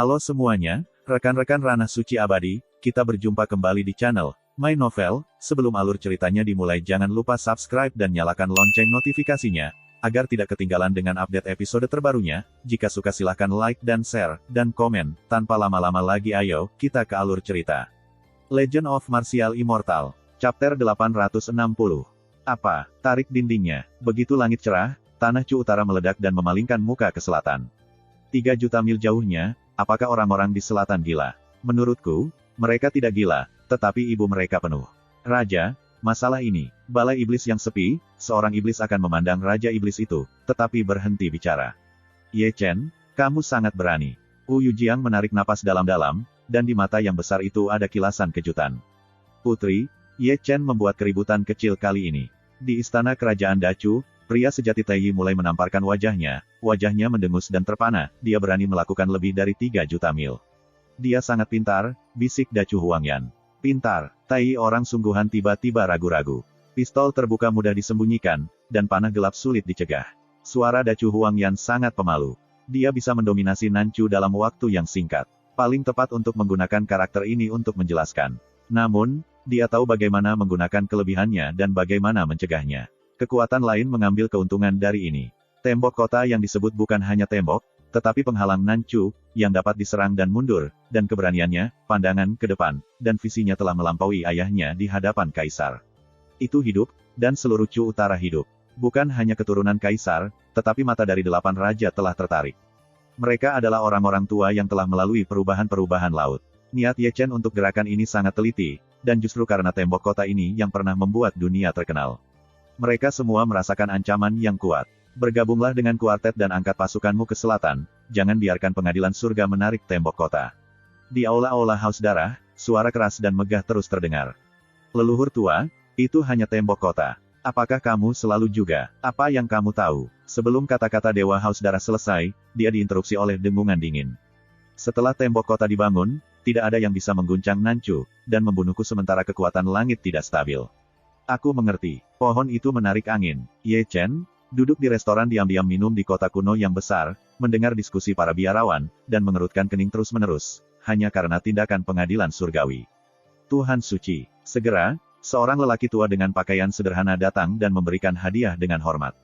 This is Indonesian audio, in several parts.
Halo semuanya, rekan-rekan Ranah Suci Abadi, kita berjumpa kembali di channel My Novel. Sebelum alur ceritanya dimulai, jangan lupa subscribe dan nyalakan lonceng notifikasinya, agar tidak ketinggalan dengan update episode terbarunya. Jika suka silahkan like dan share, dan komen. Tanpa lama-lama lagi ayo, kita ke alur cerita. Legend of Martial Immortal, Chapter 860. Apa? Tarik dindingnya. Begitu langit cerah, tanah Chu Utara meledak dan memalingkan muka ke selatan. 3 juta mil jauhnya, apakah orang-orang di selatan gila? Menurutku, mereka tidak gila, tetapi ibu mereka penuh. Raja, masalah ini, balai iblis yang sepi, seorang iblis akan memandang Raja Iblis itu, tetapi berhenti bicara. Ye Chen, kamu sangat berani. Wu Yujiang menarik napas dalam-dalam, dan di mata yang besar itu ada kilasan kejutan. Putri, Ye Chen membuat keributan kecil kali ini. Di istana kerajaan Dachu, pria sejati Taiyi mulai menamparkan wajahnya mendengus dan terpana, dia berani melakukan lebih dari 3 juta mil. Dia sangat pintar, bisik Dachu Huangyan. Pintar, Taiyi orang sungguhan tiba-tiba ragu-ragu. Pistol terbuka mudah disembunyikan, dan panah gelap sulit dicegah. Suara Dachu Huangyan sangat pemalu. Dia bisa mendominasi Nanchu dalam waktu yang singkat. Paling tepat untuk menggunakan karakter ini untuk menjelaskan. Namun, dia tahu bagaimana menggunakan kelebihannya dan bagaimana mencegahnya. Kekuatan lain mengambil keuntungan dari ini. Tembok kota yang disebut bukan hanya tembok, tetapi penghalang Nanchu, yang dapat diserang dan mundur, dan keberaniannya, pandangan ke depan, dan visinya telah melampaui ayahnya di hadapan Kaisar. Itu hidup, dan seluruh Chu Utara hidup. Bukan hanya keturunan Kaisar, tetapi mata dari 8 raja telah tertarik. Mereka adalah orang-orang tua yang telah melalui perubahan-perubahan laut. Niat Ye Chen untuk gerakan ini sangat teliti, dan justru karena tembok kota ini yang pernah membuat dunia terkenal. Mereka semua merasakan ancaman yang kuat. Bergabunglah dengan kuartet dan angkat pasukanmu ke selatan, jangan biarkan pengadilan surga menarik tembok kota. Di aula-aula Haus Darah, suara keras dan megah terus terdengar. Leluhur tua, itu hanya tembok kota. Apakah kamu selalu juga? Apa yang kamu tahu? Sebelum kata-kata Dewa Haus Darah selesai, dia diinterupsi oleh dengungan dingin. Setelah tembok kota dibangun, tidak ada yang bisa mengguncang Nanchu, dan membunuhku sementara kekuatan langit tidak stabil. Aku mengerti. Pohon itu menarik angin. Ye Chen, duduk di restoran diam-diam minum di kota kuno yang besar, mendengar diskusi para biarawan, dan mengerutkan kening terus-menerus, hanya karena tindakan pengadilan surgawi. Tuhan suci. Segera, seorang lelaki tua dengan pakaian sederhana datang dan memberikan hadiah dengan hormat.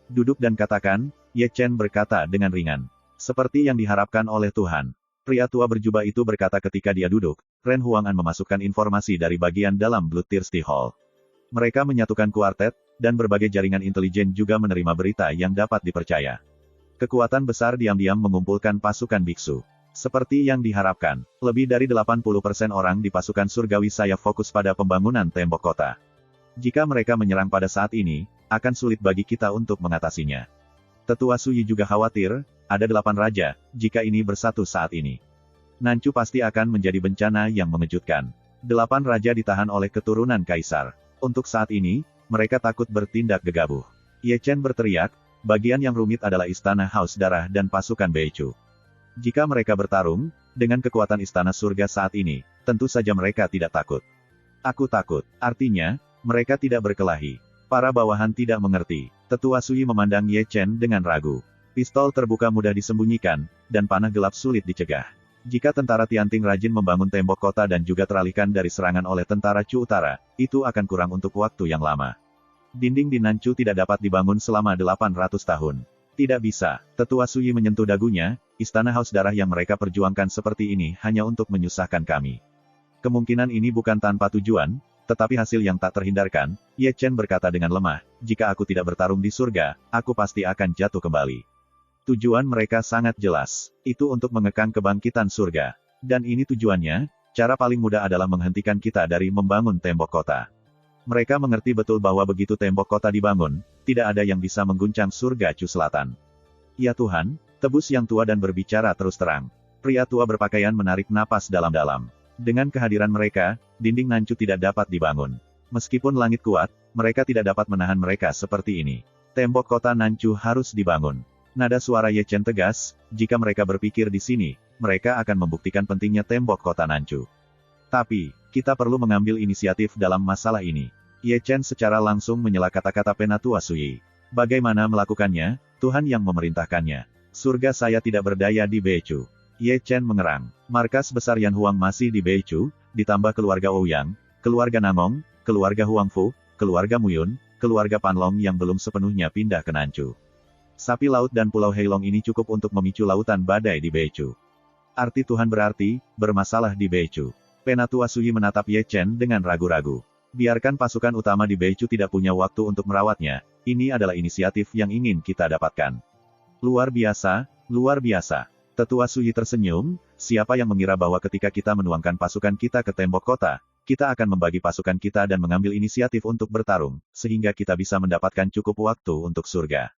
Duduk dan katakan, Ye Chen berkata dengan ringan. Seperti yang diharapkan oleh Tuhan. Pria tua berjubah itu berkata ketika dia duduk. Ren Huangan memasukkan informasi dari bagian dalam Blood Thirsty Hall. Mereka menyatukan kuartet, dan berbagai jaringan intelijen juga menerima berita yang dapat dipercaya. Kekuatan besar diam-diam mengumpulkan pasukan biksu. Seperti yang diharapkan, lebih dari 80% orang di pasukan surgawi saya fokus pada pembangunan tembok kota. Jika mereka menyerang pada saat ini, akan sulit bagi kita untuk mengatasinya. Tetua Suyi juga khawatir, ada 8 raja, jika ini bersatu saat ini. Nanchu pasti akan menjadi bencana yang mengejutkan. 8 raja ditahan oleh keturunan Kaisar. Untuk saat ini, mereka takut bertindak gegabah. Ye Chen berteriak, bagian yang rumit adalah istana Haus Darah dan pasukan Beichu. Jika mereka bertarung, dengan kekuatan istana surga saat ini, tentu saja mereka tidak takut. Aku takut, artinya, mereka tidak berkelahi. Para bawahan tidak mengerti. Tetua Suyi memandang Ye Chen dengan ragu. Pistol terbuka mudah disembunyikan, dan panah gelap sulit dicegah. Jika tentara Tianting rajin membangun tembok kota dan juga teralihkan dari serangan oleh tentara Chu Utara, itu akan kurang untuk waktu yang lama. Dinding di Nanchu tidak dapat dibangun selama 800 tahun. Tidak bisa. Tetua Suyi menyentuh dagunya, istana Haus Darah yang mereka perjuangkan seperti ini hanya untuk menyusahkan kami. Kemungkinan ini bukan tanpa tujuan, tetapi hasil yang tak terhindarkan. Ye Chen berkata dengan lemah, jika aku tidak bertarung di surga, aku pasti akan jatuh kembali. Tujuan mereka sangat jelas. Itu untuk mengekang kebangkitan surga. Dan ini tujuannya, cara paling mudah adalah menghentikan kita dari membangun tembok kota. Mereka mengerti betul bahwa begitu tembok kota dibangun, tidak ada yang bisa mengguncang surga Chu Selatan. Ya Tuhan, tebus yang tua dan berbicara terus terang. Pria tua berpakaian menarik napas dalam-dalam. Dengan kehadiran mereka, dinding Nanchu tidak dapat dibangun. Meskipun langit kuat, mereka tidak dapat menahan mereka seperti ini. Tembok kota Nanchu harus dibangun. Nada suara Ye Chen tegas, jika mereka berpikir di sini, mereka akan membuktikan pentingnya tembok kota Nanchu. Tapi, kita perlu mengambil inisiatif dalam masalah ini. Ye Chen secara langsung menyela kata-kata Penatua Suyi. Bagaimana melakukannya? Tuhan yang memerintahkannya. Surga saya tidak berdaya di Beichu. Ye Chen mengerang. Markas besar Yan Huang masih di Beichu, ditambah keluarga Ouyang, keluarga Namong, keluarga Huangfu, keluarga Muyun, keluarga Panlong yang belum sepenuhnya pindah ke Nanchu. Sapi laut dan Pulau Heilong ini cukup untuk memicu lautan badai di Beichu. Arti Tuhan berarti, bermasalah di Beichu. Penatua Sui menatap Ye Chen dengan ragu-ragu. Biarkan pasukan utama di Beichu tidak punya waktu untuk merawatnya, ini adalah inisiatif yang ingin kita dapatkan. Luar biasa, luar biasa. Tetua Sui tersenyum, siapa yang mengira bahwa ketika kita menuangkan pasukan kita ke tembok kota, kita akan membagi pasukan kita dan mengambil inisiatif untuk bertarung, sehingga kita bisa mendapatkan cukup waktu untuk surga.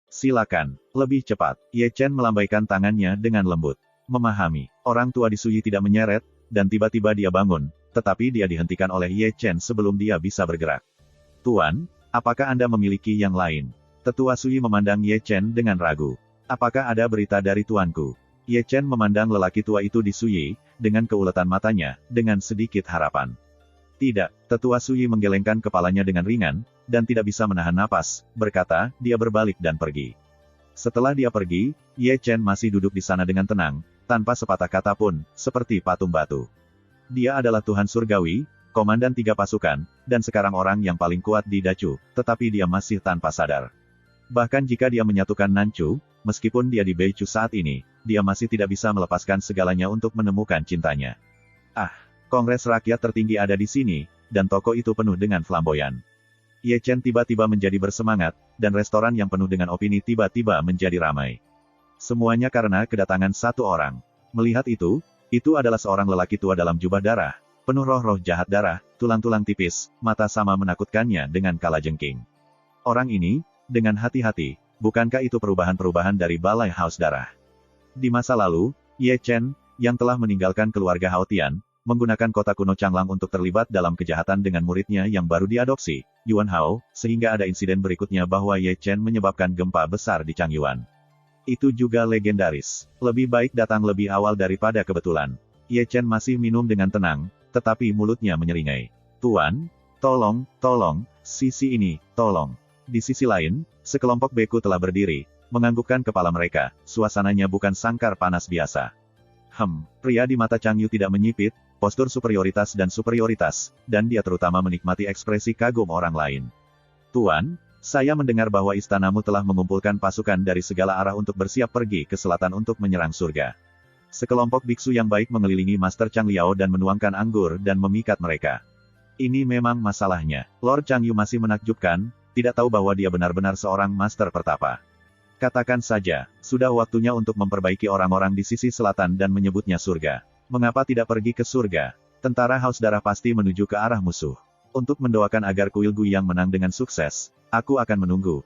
Silakan, lebih cepat. Ye Chen melambaikan tangannya dengan lembut. Memahami, orang tua di Sui tidak menyeret, dan tiba-tiba dia bangun, tetapi dia dihentikan oleh Ye Chen sebelum dia bisa bergerak. Tuan, apakah Anda memiliki yang lain? Tetua Sui memandang Ye Chen dengan ragu. Apakah ada berita dari tuanku? Ye Chen memandang lelaki tua itu di Sui, dengan keuletan matanya, dengan sedikit harapan. Tidak, Tetua Sui menggelengkan kepalanya dengan ringan, dan tidak bisa menahan napas, berkata, dia berbalik dan pergi. Setelah dia pergi, Ye Chen masih duduk di sana dengan tenang, tanpa sepatah kata pun, seperti patung batu. Dia adalah Tuhan Surgawi, komandan 3 pasukan, dan sekarang orang yang paling kuat di Dachu, tetapi dia masih tanpa sadar. Bahkan jika dia menyatukan Nanchu, meskipun dia di Beichu saat ini, dia masih tidak bisa melepaskan segalanya untuk menemukan cintanya. Ah, Kongres Rakyat tertinggi ada di sini, dan toko itu penuh dengan flamboyan. Ye Chen tiba-tiba menjadi bersemangat, dan restoran yang penuh dengan opini tiba-tiba menjadi ramai. Semuanya karena kedatangan satu orang. Melihat itu adalah seorang lelaki tua dalam jubah darah, penuh roh-roh jahat darah, tulang-tulang tipis, mata sama menakutkannya dengan kalajengking. Orang ini, dengan hati-hati, bukankah itu perubahan-perubahan dari Balai Haus Darah? Di masa lalu, Ye Chen, yang telah meninggalkan keluarga Hao Tian, menggunakan kota kuno Changlang untuk terlibat dalam kejahatan dengan muridnya yang baru diadopsi, Yuan Hao, sehingga ada insiden berikutnya bahwa Ye Chen menyebabkan gempa besar di Changyuan. Itu juga legendaris. Lebih baik datang lebih awal daripada kebetulan. Ye Chen masih minum dengan tenang, tetapi mulutnya menyeringai. Tuan, tolong, sisi ini, tolong. Di sisi lain, sekelompok beku telah berdiri, menganggukkan kepala mereka, suasananya bukan sangkar panas biasa. Pria di mata Changyu tidak menyipit, postur superioritas, dan dia terutama menikmati ekspresi kagum orang lain. Tuan, saya mendengar bahwa istanamu telah mengumpulkan pasukan dari segala arah untuk bersiap pergi ke selatan untuk menyerang surga. Sekelompok biksu yang baik mengelilingi Master Chang Liao dan menuangkan anggur dan memikat mereka. Ini memang masalahnya. Lord Changyu masih menakjubkan, tidak tahu bahwa dia benar-benar seorang master pertapa. Katakan saja, sudah waktunya untuk memperbaiki orang-orang di sisi selatan dan menyebutnya surga. Mengapa tidak pergi ke surga? Tentara Haus Darah pasti menuju ke arah musuh. Untuk mendoakan agar kuil Gu yang menang dengan sukses, aku akan menunggu.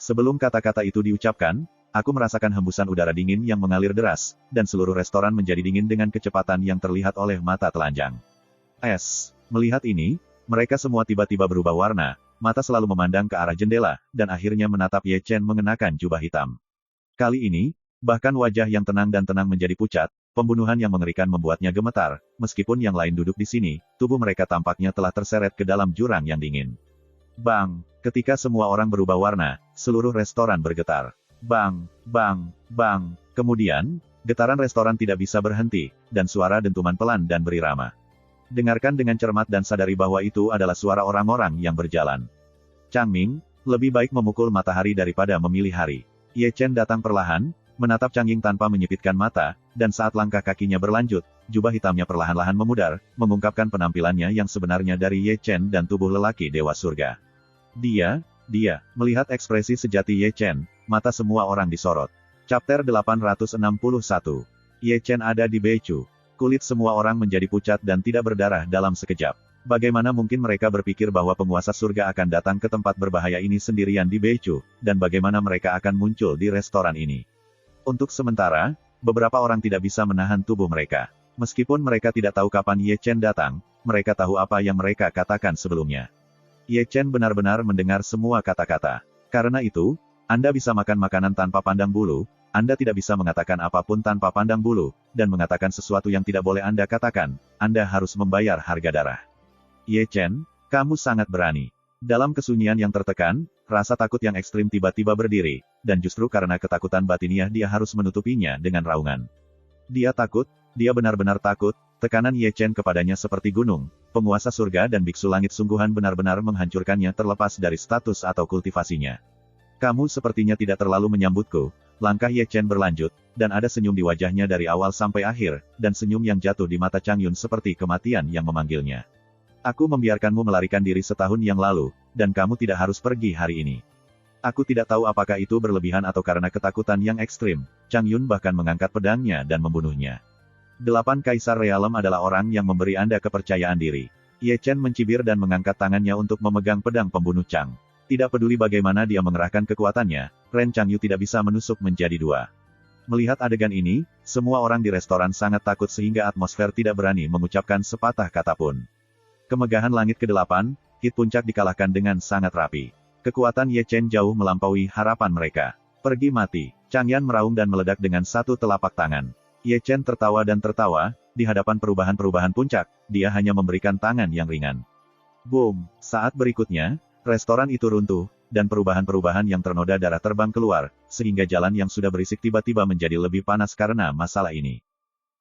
Sebelum kata-kata itu diucapkan, aku merasakan hembusan udara dingin yang mengalir deras, dan seluruh restoran menjadi dingin dengan kecepatan yang terlihat oleh mata telanjang. Melihat ini, mereka semua tiba-tiba berubah warna, mata selalu memandang ke arah jendela, dan akhirnya menatap Ye Chen mengenakan jubah hitam. Kali ini, bahkan wajah yang tenang dan tenang menjadi pucat, pembunuhan yang mengerikan membuatnya gemetar, meskipun yang lain duduk di sini, tubuh mereka tampaknya telah terseret ke dalam jurang yang dingin. Bang! Ketika semua orang berubah warna, seluruh restoran bergetar. Bang! Bang! Bang! Kemudian, getaran restoran tidak bisa berhenti, dan suara dentuman pelan dan berirama. Dengarkan dengan cermat dan sadari bahwa itu adalah suara orang-orang yang berjalan. Changming, lebih baik memukul matahari daripada memilih hari. Ye Chen datang perlahan, menatap Changying tanpa menyipitkan mata, dan saat langkah kakinya berlanjut, jubah hitamnya perlahan-lahan memudar, mengungkapkan penampilannya yang sebenarnya dari Ye Chen dan tubuh lelaki Dewa Surga. Dia, melihat ekspresi sejati Ye Chen, mata semua orang disorot. Chapter 861. Ye Chen ada di Beichu. Kulit semua orang menjadi pucat dan tidak berdarah dalam sekejap. Bagaimana mungkin mereka berpikir bahwa penguasa surga akan datang ke tempat berbahaya ini sendirian di Beichu, dan bagaimana mereka akan muncul di restoran ini? Untuk sementara, beberapa orang tidak bisa menahan tubuh mereka. Meskipun mereka tidak tahu kapan Ye Chen datang, mereka tahu apa yang mereka katakan sebelumnya. Ye Chen benar-benar mendengar semua kata-kata. Karena itu, Anda bisa makan makanan tanpa pandang bulu, Anda tidak bisa mengatakan apapun tanpa pandang bulu, dan mengatakan sesuatu yang tidak boleh Anda katakan, Anda harus membayar harga darah. Ye Chen, kamu sangat berani. Dalam kesunyian yang tertekan, rasa takut yang ekstrim tiba-tiba berdiri, dan justru karena ketakutan batiniah dia harus menutupinya dengan raungan. Dia takut, dia benar-benar takut, tekanan Ye Chen kepadanya seperti gunung. Penguasa surga dan biksu langit sungguhan benar-benar menghancurkannya terlepas dari status atau kultivasinya. Kamu sepertinya tidak terlalu menyambutku. Langkah Ye Chen berlanjut, dan ada senyum di wajahnya dari awal sampai akhir, dan senyum yang jatuh di mata Chang Yun seperti kematian yang memanggilnya. Aku membiarkanmu melarikan diri setahun yang lalu, dan kamu tidak harus pergi hari ini. Aku tidak tahu apakah itu berlebihan atau karena ketakutan yang ekstrim. Chang Yun bahkan mengangkat pedangnya dan membunuhnya. 8 Kaisar Realem adalah orang yang memberi Anda kepercayaan diri. Ye Chen mencibir dan mengangkat tangannya untuk memegang pedang pembunuh Chang. Tidak peduli bagaimana dia mengerahkan kekuatannya, Ren Chang Yu tidak bisa menusuk menjadi 2. Melihat adegan ini, semua orang di restoran sangat takut sehingga atmosfer tidak berani mengucapkan sepatah kata pun. Kemegahan langit ke-8, hit puncak dikalahkan dengan sangat rapi. Kekuatan Ye Chen jauh melampaui harapan mereka. Pergi mati. Chang Yan meraung dan meledak dengan satu telapak tangan. Ye Chen tertawa dan tertawa, di hadapan perubahan-perubahan puncak, dia hanya memberikan tangan yang ringan. Boom! Saat berikutnya, restoran itu runtuh, dan perubahan-perubahan yang ternoda darah terbang keluar, sehingga jalan yang sudah berisik tiba-tiba menjadi lebih panas karena masalah ini.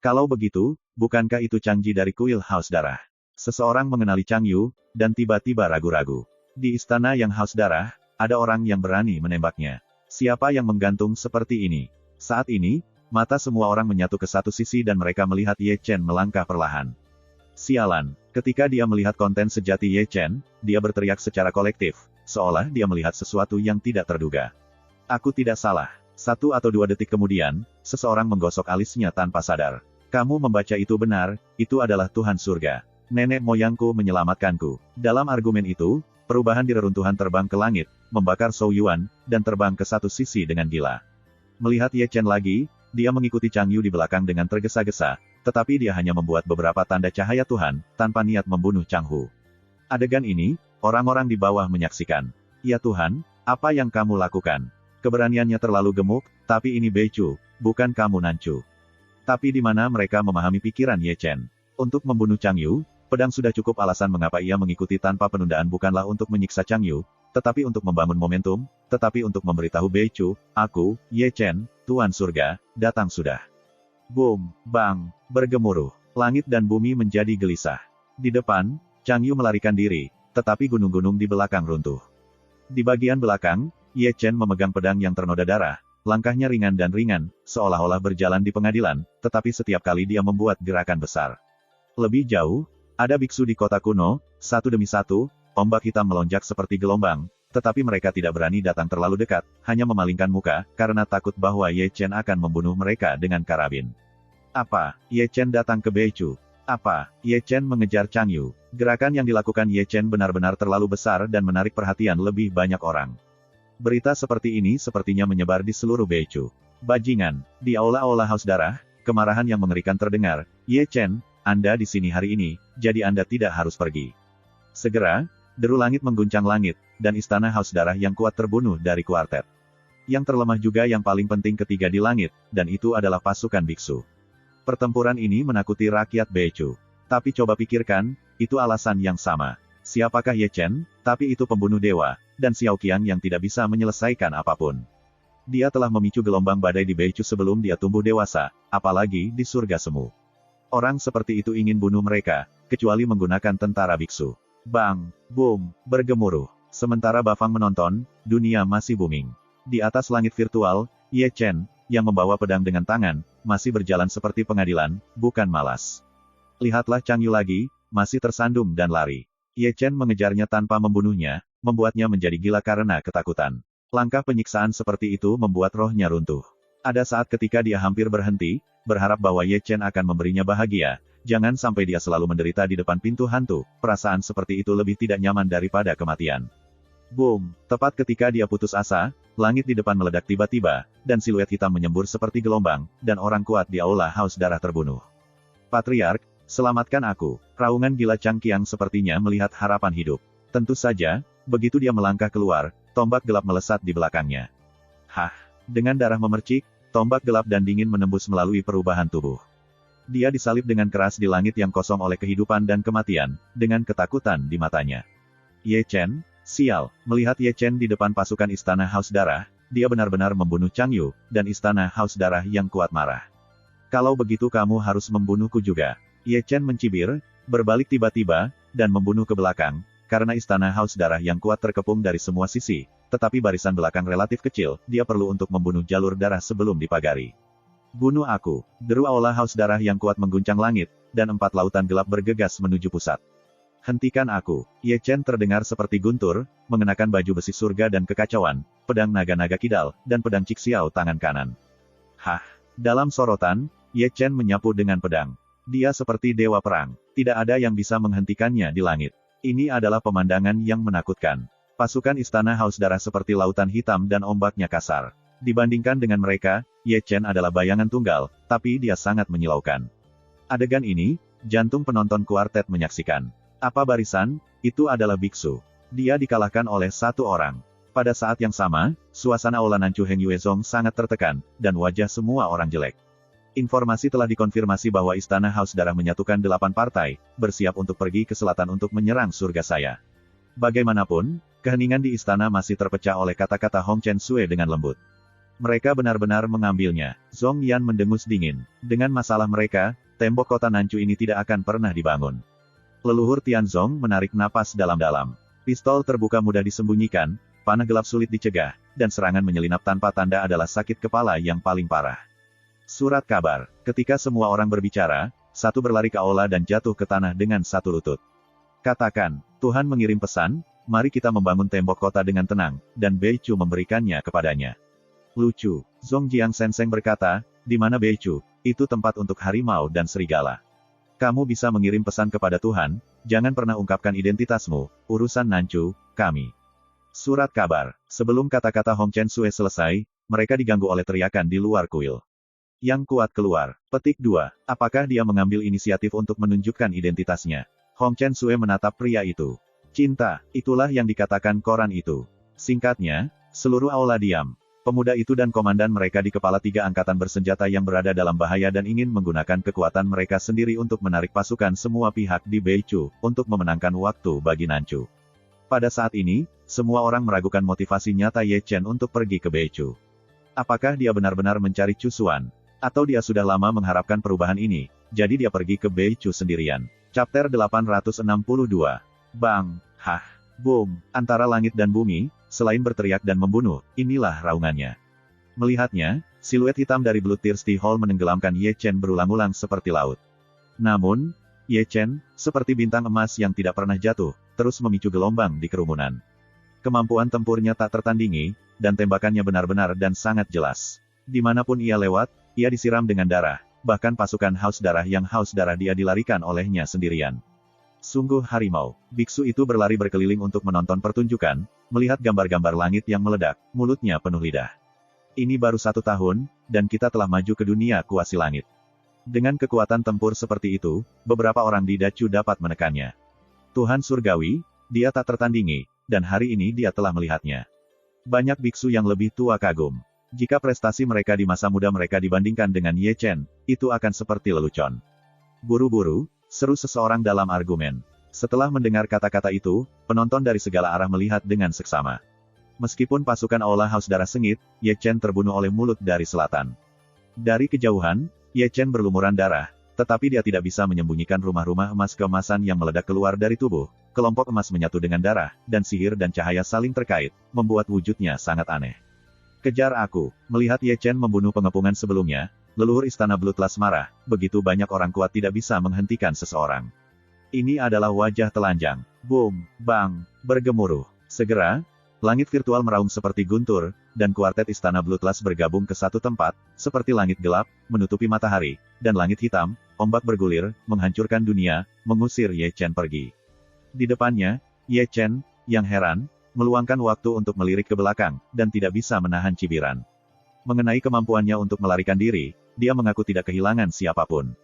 Kalau begitu, bukankah itu Chang Ji dari Kuil Haus Darah? Seseorang mengenali Chang Yu, dan tiba-tiba ragu-ragu. Di istana yang haus darah, ada orang yang berani menembaknya. Siapa yang menggantung seperti ini? Saat ini, mata semua orang menyatu ke satu sisi dan mereka melihat Ye Chen melangkah perlahan. Sialan, ketika dia melihat konten sejati Ye Chen, dia berteriak secara kolektif, seolah dia melihat sesuatu yang tidak terduga. Aku tidak salah. 1 atau 2 detik kemudian, seseorang menggosok alisnya tanpa sadar. Kamu membaca itu benar, itu adalah Tuhan Surga. Nenek moyangku menyelamatkanku. Dalam argumen itu, perubahan di reruntuhan terbang ke langit, membakar Zhou Yuan, dan terbang ke satu sisi dengan gila. Melihat Ye Chen lagi, dia mengikuti Chang Yu di belakang dengan tergesa-gesa, tetapi dia hanya membuat beberapa tanda cahaya Tuhan, tanpa niat membunuh Chang Hu. Adegan ini, orang-orang di bawah menyaksikan. Ya Tuhan, apa yang kamu lakukan? Keberaniannya terlalu gemuk, tapi ini Beicu, bukan kamu Nancu. Tapi di mana mereka memahami pikiran Ye Chen? Untuk membunuh Chang Yu, pedang sudah cukup alasan mengapa ia mengikuti tanpa penundaan bukanlah untuk menyiksa Chang Yu, tetapi untuk membangun momentum, tetapi untuk memberitahu Beicu, aku, Ye Chen, Tuan Surga, datang sudah. Boom, bang, bergemuruh. Langit dan bumi menjadi gelisah. Di depan, Chang Yu melarikan diri, tetapi gunung-gunung di belakang runtuh. Di bagian belakang, Ye Chen memegang pedang yang ternoda darah, langkahnya ringan dan ringan, seolah-olah berjalan di pengadilan, tetapi setiap kali dia membuat gerakan besar. Lebih jauh, ada biksu di kota kuno, satu demi satu, ombak hitam melonjak seperti gelombang, tetapi mereka tidak berani datang terlalu dekat, hanya memalingkan muka, karena takut bahwa Ye Chen akan membunuh mereka dengan karabin. Apa? Ye Chen datang ke Beicu. Apa? Ye Chen mengejar Chang Yu. Gerakan yang dilakukan Ye Chen benar-benar terlalu besar dan menarik perhatian lebih banyak orang. Berita seperti ini sepertinya menyebar di seluruh Beicu. Bajingan, di aula-aula Haus Darah, kemarahan yang mengerikan terdengar. Ye Chen, Anda di sini hari ini, jadi Anda tidak harus pergi. Segera, deru langit mengguncang langit, dan istana Haus Darah yang kuat terbunuh dari kuartet. Yang terlemah juga yang paling penting ketiga di langit, dan itu adalah pasukan biksu. Pertempuran ini menakuti rakyat Beicu. Tapi coba pikirkan, itu alasan yang sama. Siapakah Ye Chen? Tapi itu pembunuh dewa, dan Xiao Qiang yang tidak bisa menyelesaikan apapun. Dia telah memicu gelombang badai di Beicu sebelum dia tumbuh dewasa, apalagi di surga semu. Orang seperti itu ingin bunuh mereka, kecuali menggunakan tentara biksu. Bang, boom, bergemuruh. Sementara Bafang menonton, dunia masih booming. Di atas langit virtual, Ye Chen, yang membawa pedang dengan tangan, masih berjalan seperti pengadilan, bukan malas. Lihatlah Chang Yu lagi, masih tersandung dan lari. Ye Chen mengejarnya tanpa membunuhnya, membuatnya menjadi gila karena ketakutan. Langkah penyiksaan seperti itu membuat rohnya runtuh. Ada saat ketika dia hampir berhenti, berharap bahwa Ye Chen akan memberinya bahagia, jangan sampai dia selalu menderita di depan pintu hantu, perasaan seperti itu lebih tidak nyaman daripada kematian. Boom, tepat ketika dia putus asa, langit di depan meledak tiba-tiba, dan siluet hitam menyembur seperti gelombang, dan orang kuat di aula Haus Darah terbunuh. Patriark, selamatkan aku. Raungan gila Chang Qiang sepertinya melihat harapan hidup. Tentu saja, begitu dia melangkah keluar, tombak gelap melesat di belakangnya. Hah, dengan darah memercik, tombak gelap dan dingin menembus melalui perubahan tubuh. Dia disalib dengan keras di langit yang kosong oleh kehidupan dan kematian, dengan ketakutan di matanya. Ye Chen, sial, melihat Ye Chen di depan pasukan istana Haus Darah, dia benar-benar membunuh Chang Yu, dan istana Haus Darah yang kuat marah. Kalau begitu kamu harus membunuhku juga. Ye Chen mencibir, berbalik tiba-tiba, dan membunuh ke belakang, karena istana Haus Darah yang kuat terkepung dari semua sisi, tetapi barisan belakang relatif kecil, dia perlu untuk membunuh jalur darah sebelum dipagari. Bunuh aku, deru aula Haus Darah yang kuat mengguncang langit, dan 4 lautan gelap bergegas menuju pusat. Hentikan aku. Ye Chen terdengar seperti guntur, mengenakan baju besi surga dan kekacauan, pedang naga-naga kidal, dan pedang Cixiao tangan kanan. Hah! Dalam sorotan, Ye Chen menyapu dengan pedang. Dia seperti dewa perang. Tidak ada yang bisa menghentikannya di langit. Ini adalah pemandangan yang menakutkan. Pasukan istana Haus Darah seperti lautan hitam dan ombaknya kasar. Dibandingkan dengan mereka, Ye Chen adalah bayangan tunggal, tapi dia sangat menyilaukan. Adegan ini, jantung penonton kuartet menyaksikan. Apa barisan? Itu adalah biksu. Dia dikalahkan oleh 1 orang. Pada saat yang sama, suasana aula Nanchu Heng Yuezong sangat tertekan, dan wajah semua orang jelek. Informasi telah dikonfirmasi bahwa istana Haus Darah menyatukan 8 partai, bersiap untuk pergi ke selatan untuk menyerang surga saya. Bagaimanapun, keheningan di istana masih terpecah oleh kata-kata Hong Chen Sui dengan lembut. Mereka benar-benar mengambilnya. Zhong Yan mendengus dingin. Dengan masalah mereka, tembok kota Nanchu ini tidak akan pernah dibangun. Leluhur Tianzong menarik napas dalam-dalam. Pistol terbuka mudah disembunyikan, panah gelap sulit dicegah, dan serangan menyelinap tanpa tanda adalah sakit kepala yang paling parah. Surat kabar. Ketika semua orang berbicara, satu berlari ke aula dan jatuh ke tanah dengan satu lutut. Katakan, Tuhan mengirim pesan, mari kita membangun tembok kota dengan tenang, dan Bei Chu memberikannya kepadanya. Lucu. Zhong Jiang Senseng berkata, di mana Bei Chu? Itu tempat untuk harimau dan serigala. Kamu bisa mengirim pesan kepada Tuhan, jangan pernah ungkapkan identitasmu, urusan Nanchu, kami. Surat kabar. Sebelum kata-kata Hong Chen Sui selesai, mereka diganggu oleh teriakan di luar kuil. Yang kuat keluar. Petik 2. Apakah dia mengambil inisiatif untuk menunjukkan identitasnya? Hong Chen Sui menatap pria itu. Cinta, itulah yang dikatakan koran itu. Singkatnya, seluruh aula diam. Pemuda itu dan komandan mereka di kepala 3 angkatan bersenjata yang berada dalam bahaya dan ingin menggunakan kekuatan mereka sendiri untuk menarik pasukan semua pihak di Bei Chu, untuk memenangkan waktu bagi Nanchu. Pada saat ini, semua orang meragukan motivasi nyata Ye Chen untuk pergi ke Bei Chu. Apakah dia benar-benar mencari cusuan? Atau dia sudah lama mengharapkan perubahan ini, jadi dia pergi ke Bei Chu sendirian. Chapter 862. Bang! Hah! Boom! Antara langit dan bumi, selain berteriak dan membunuh, inilah raungannya. Melihatnya, siluet hitam dari Blue Thirsty Hall menenggelamkan Ye Chen berulang-ulang seperti laut. Namun, Ye Chen, seperti bintang emas yang tidak pernah jatuh, terus memicu gelombang di kerumunan. Kemampuan tempurnya tak tertandingi, dan tembakannya benar-benar dan sangat jelas. Dimanapun ia lewat, ia disiram dengan darah, bahkan pasukan Haus Darah yang haus darah dia dilarikan olehnya sendirian. Sungguh harimau. Biksu itu berlari berkeliling untuk menonton pertunjukan, melihat gambar-gambar langit yang meledak, mulutnya penuh lidah. Ini baru 1 tahun, dan kita telah maju ke dunia kuasi langit. Dengan kekuatan tempur seperti itu, beberapa orang di Dachu dapat menekannya. Tuhan Surgawi, dia tak tertandingi, dan hari ini dia telah melihatnya. Banyak biksu yang lebih tua kagum. Jika prestasi mereka di masa muda mereka dibandingkan dengan Ye Chen, itu akan seperti lelucon. Buru-buru, seru seseorang dalam argumen. Setelah mendengar kata-kata itu, penonton dari segala arah melihat dengan seksama. Meskipun pasukan aula Haus Darah sengit, Ye Chen terbunuh oleh mulut dari selatan. Dari kejauhan, Ye Chen berlumuran darah, tetapi dia tidak bisa menyembunyikan rumah-rumah emas keemasan yang meledak keluar dari tubuh. Kelompok emas menyatu dengan darah, dan sihir dan cahaya saling terkait, membuat wujudnya sangat aneh. Kejar aku. Melihat Ye Chen membunuh pengepungan sebelumnya, leluhur istana Bloodlust marah, begitu banyak orang kuat tidak bisa menghentikan seseorang. Ini adalah wajah telanjang. Boom, bang, bergemuruh. Segera, langit virtual meraung seperti guntur, dan kuartet istana Bloodlust bergabung ke satu tempat, seperti langit gelap, menutupi matahari, dan langit hitam, ombak bergulir, menghancurkan dunia, mengusir Ye Chen pergi. Di depannya, Ye Chen, yang heran, meluangkan waktu untuk melirik ke belakang, dan tidak bisa menahan cibiran. Mengenai kemampuannya untuk melarikan diri, dia mengaku tidak kehilangan siapapun.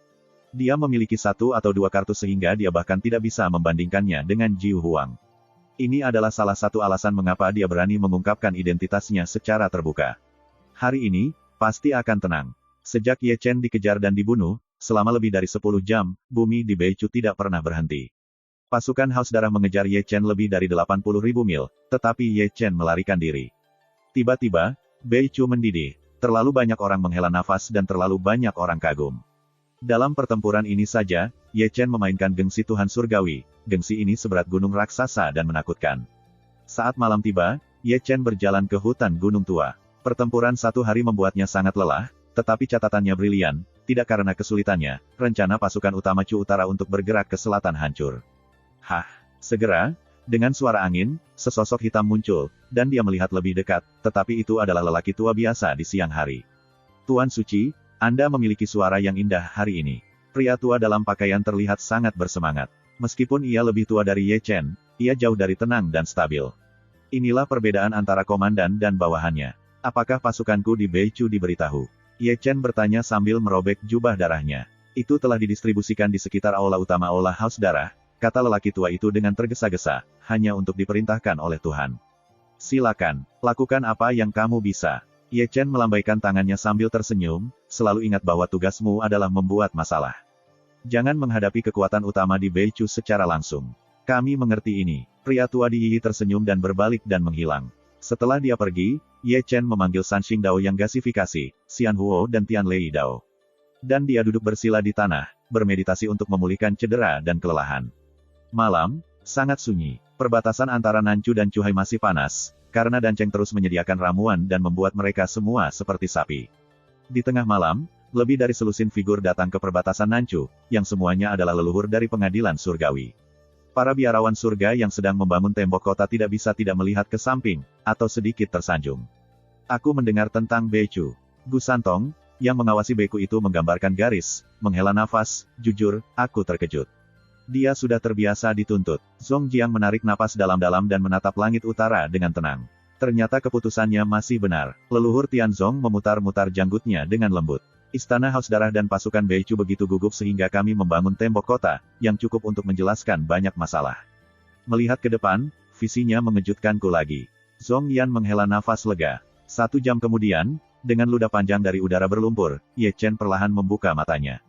Dia memiliki 1 atau 2 kartu sehingga dia bahkan tidak bisa membandingkannya dengan Jiu Huang. Ini adalah salah satu alasan mengapa dia berani mengungkapkan identitasnya secara terbuka. Hari ini, pasti akan tenang. Sejak Ye Chen dikejar dan dibunuh, selama lebih dari 10 jam, bumi di Bei Chu tidak pernah berhenti. Pasukan Haus Darah mengejar Ye Chen lebih dari 80.000 mil, tetapi Ye Chen melarikan diri. Tiba-tiba, Bei Chu mendidih. Terlalu banyak orang menghela nafas dan terlalu banyak orang kagum. Dalam pertempuran ini saja, Ye Chen memainkan gengsi Tuhan Surgawi. Gengsi ini seberat gunung raksasa dan menakutkan. Saat malam tiba, Ye Chen berjalan ke hutan gunung tua. Pertempuran 1 hari membuatnya sangat lelah, tetapi catatannya brilian, tidak karena kesulitannya, rencana pasukan utama Chu Utara untuk bergerak ke selatan hancur. Hah! Segera, dengan suara angin, sesosok hitam muncul, dan dia melihat lebih dekat, tetapi itu adalah lelaki tua biasa di siang hari. Tuan Suci, Anda memiliki suara yang indah hari ini. Pria tua dalam pakaian terlihat sangat bersemangat. Meskipun ia lebih tua dari Ye Chen, ia jauh dari tenang dan stabil. Inilah perbedaan antara komandan dan bawahannya. Apakah pasukanku di Beichu diberitahu? Ye Chen bertanya sambil merobek jubah darahnya. Itu telah didistribusikan di sekitar aula utama aula Haus Darah, kata lelaki tua itu dengan tergesa-gesa, hanya untuk diperintahkan oleh Tuhan. Silakan, lakukan apa yang kamu bisa. Ye Chen melambaikan tangannya sambil tersenyum, selalu ingat bahwa tugasmu adalah membuat masalah. Jangan menghadapi kekuatan utama di Beichu secara langsung. Kami mengerti ini. Pria tua di Yiyi tersenyum dan berbalik dan menghilang. Setelah dia pergi, Ye Chen memanggil San Xing Dao yang gasifikasi, Xian Huo dan Tian Lei Dao. Dan dia duduk bersila di tanah, bermeditasi untuk memulihkan cedera dan kelelahan. Malam, sangat sunyi. Perbatasan antara Nanchu dan Chuhai masih panas, karena Danceng terus menyediakan ramuan dan membuat mereka semua seperti sapi. Di tengah malam, lebih dari selusin figur datang ke perbatasan Nanchu, yang semuanya adalah leluhur dari pengadilan surgawi. Para biarawan surga yang sedang membangun tembok kota tidak bisa tidak melihat ke samping, atau sedikit tersanjung. Aku mendengar tentang Beichu. Gu Santong, yang mengawasi Beiku itu menggambarkan garis, menghela nafas, jujur, aku terkejut. Dia sudah terbiasa dituntut. Zhong Jiang menarik napas dalam-dalam dan menatap langit utara dengan tenang. Ternyata keputusannya masih benar. Leluhur Tianzong memutar-mutar janggutnya dengan lembut. Istana Haus Darah dan pasukan Beichu begitu gugup sehingga kami membangun tembok kota, yang cukup untuk menjelaskan banyak masalah. Melihat ke depan, visinya mengejutkanku lagi. Zhong Yan menghela nafas lega. 1 jam kemudian, dengan ludah panjang dari udara berlumpur, Ye Chen perlahan membuka matanya.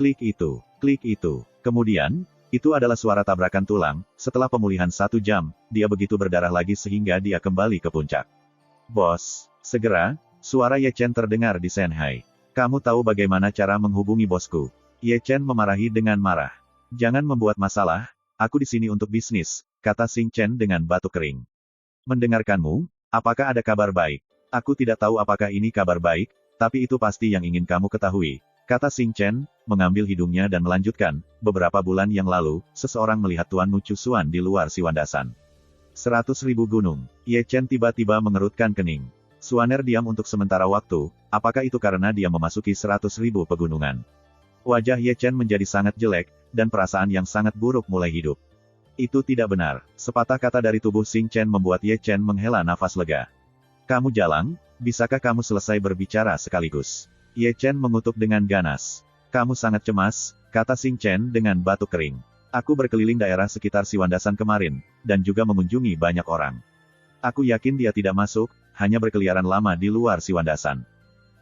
Klik itu. Kemudian, itu adalah suara tabrakan tulang. Setelah pemulihan 1 jam, dia begitu berdarah lagi sehingga dia kembali ke puncak. Bos, segera, suara Ye Chen terdengar di Shanghai. Kamu tahu bagaimana cara menghubungi bosku? Ye Chen memarahi dengan marah. Jangan membuat masalah, aku di sini untuk bisnis, kata Xing Chen dengan batuk kering. Mendengarkanmu, apakah ada kabar baik? Aku tidak tahu apakah ini kabar baik, tapi itu pasti yang ingin kamu ketahui, kata Xing Chen, mengambil hidungnya dan melanjutkan, beberapa bulan yang lalu, seseorang melihat Tuan Chu Xuan di luar Siwandasan. 100.000 gunung. Ye Chen tiba-tiba mengerutkan kening. Suaner diam untuk sementara waktu, apakah itu karena dia memasuki 100.000 pegunungan? Wajah Ye Chen menjadi sangat jelek, dan perasaan yang sangat buruk mulai hidup. Itu tidak benar. Sepatah kata dari tubuh Xing Chen membuat Ye Chen menghela nafas lega. Kamu jalang, bisakah kamu selesai berbicara sekaligus? Ye Chen mengutuk dengan ganas. Kamu sangat cemas, kata Xing Chen dengan batuk kering. Aku berkeliling daerah sekitar Siwandasan kemarin, dan juga mengunjungi banyak orang. Aku yakin dia tidak masuk, hanya berkeliaran lama di luar Siwandasan.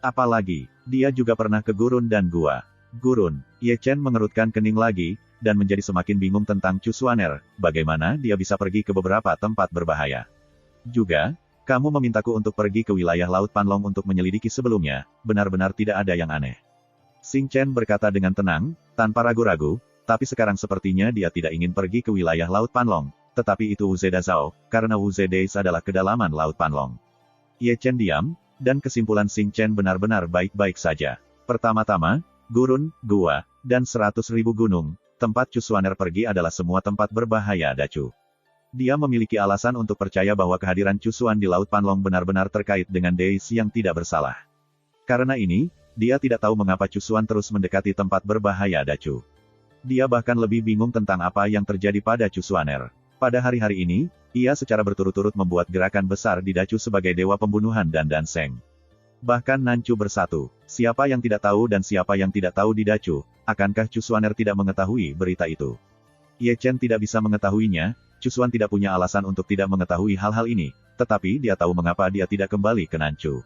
Apalagi, dia juga pernah ke gurun dan gua. Gurun, Ye Chen mengerutkan kening lagi, dan menjadi semakin bingung tentang Chu Xuaner, bagaimana dia bisa pergi ke beberapa tempat berbahaya. Juga, kamu memintaku untuk pergi ke wilayah Laut Panlong untuk menyelidiki sebelumnya, benar-benar tidak ada yang aneh. Xing Chen berkata dengan tenang, tanpa ragu-ragu, tapi sekarang sepertinya dia tidak ingin pergi ke wilayah Laut Panlong, tetapi itu Wuzeda Zhao, karena Wuzeda adalah kedalaman Laut Panlong. Ye Chen diam, dan kesimpulan Xing Chen benar-benar baik-baik saja. Pertama-tama, gurun, gua, dan 100.000 gunung, tempat Chu Xuaner pergi adalah semua tempat berbahaya Dacu. Dia memiliki alasan untuk percaya bahwa kehadiran Chu Xuan di Laut Panlong benar-benar terkait dengan Deis yang tidak bersalah. Karena ini, dia tidak tahu mengapa Chu Xuan terus mendekati tempat berbahaya Dacu. Dia bahkan lebih bingung tentang apa yang terjadi pada Chu Xuaner. Pada hari-hari ini, ia secara berturut-turut membuat gerakan besar di Dacu sebagai dewa pembunuhan dan Danseng. Bahkan Nanchu bersatu. Siapa yang tidak tahu dan siapa yang tidak tahu di Dacu, akankah Chu Xuaner tidak mengetahui berita itu? Ye Chen tidak bisa mengetahuinya, Chu Xuan tidak punya alasan untuk tidak mengetahui hal-hal ini, tetapi dia tahu mengapa dia tidak kembali ke Nanchu.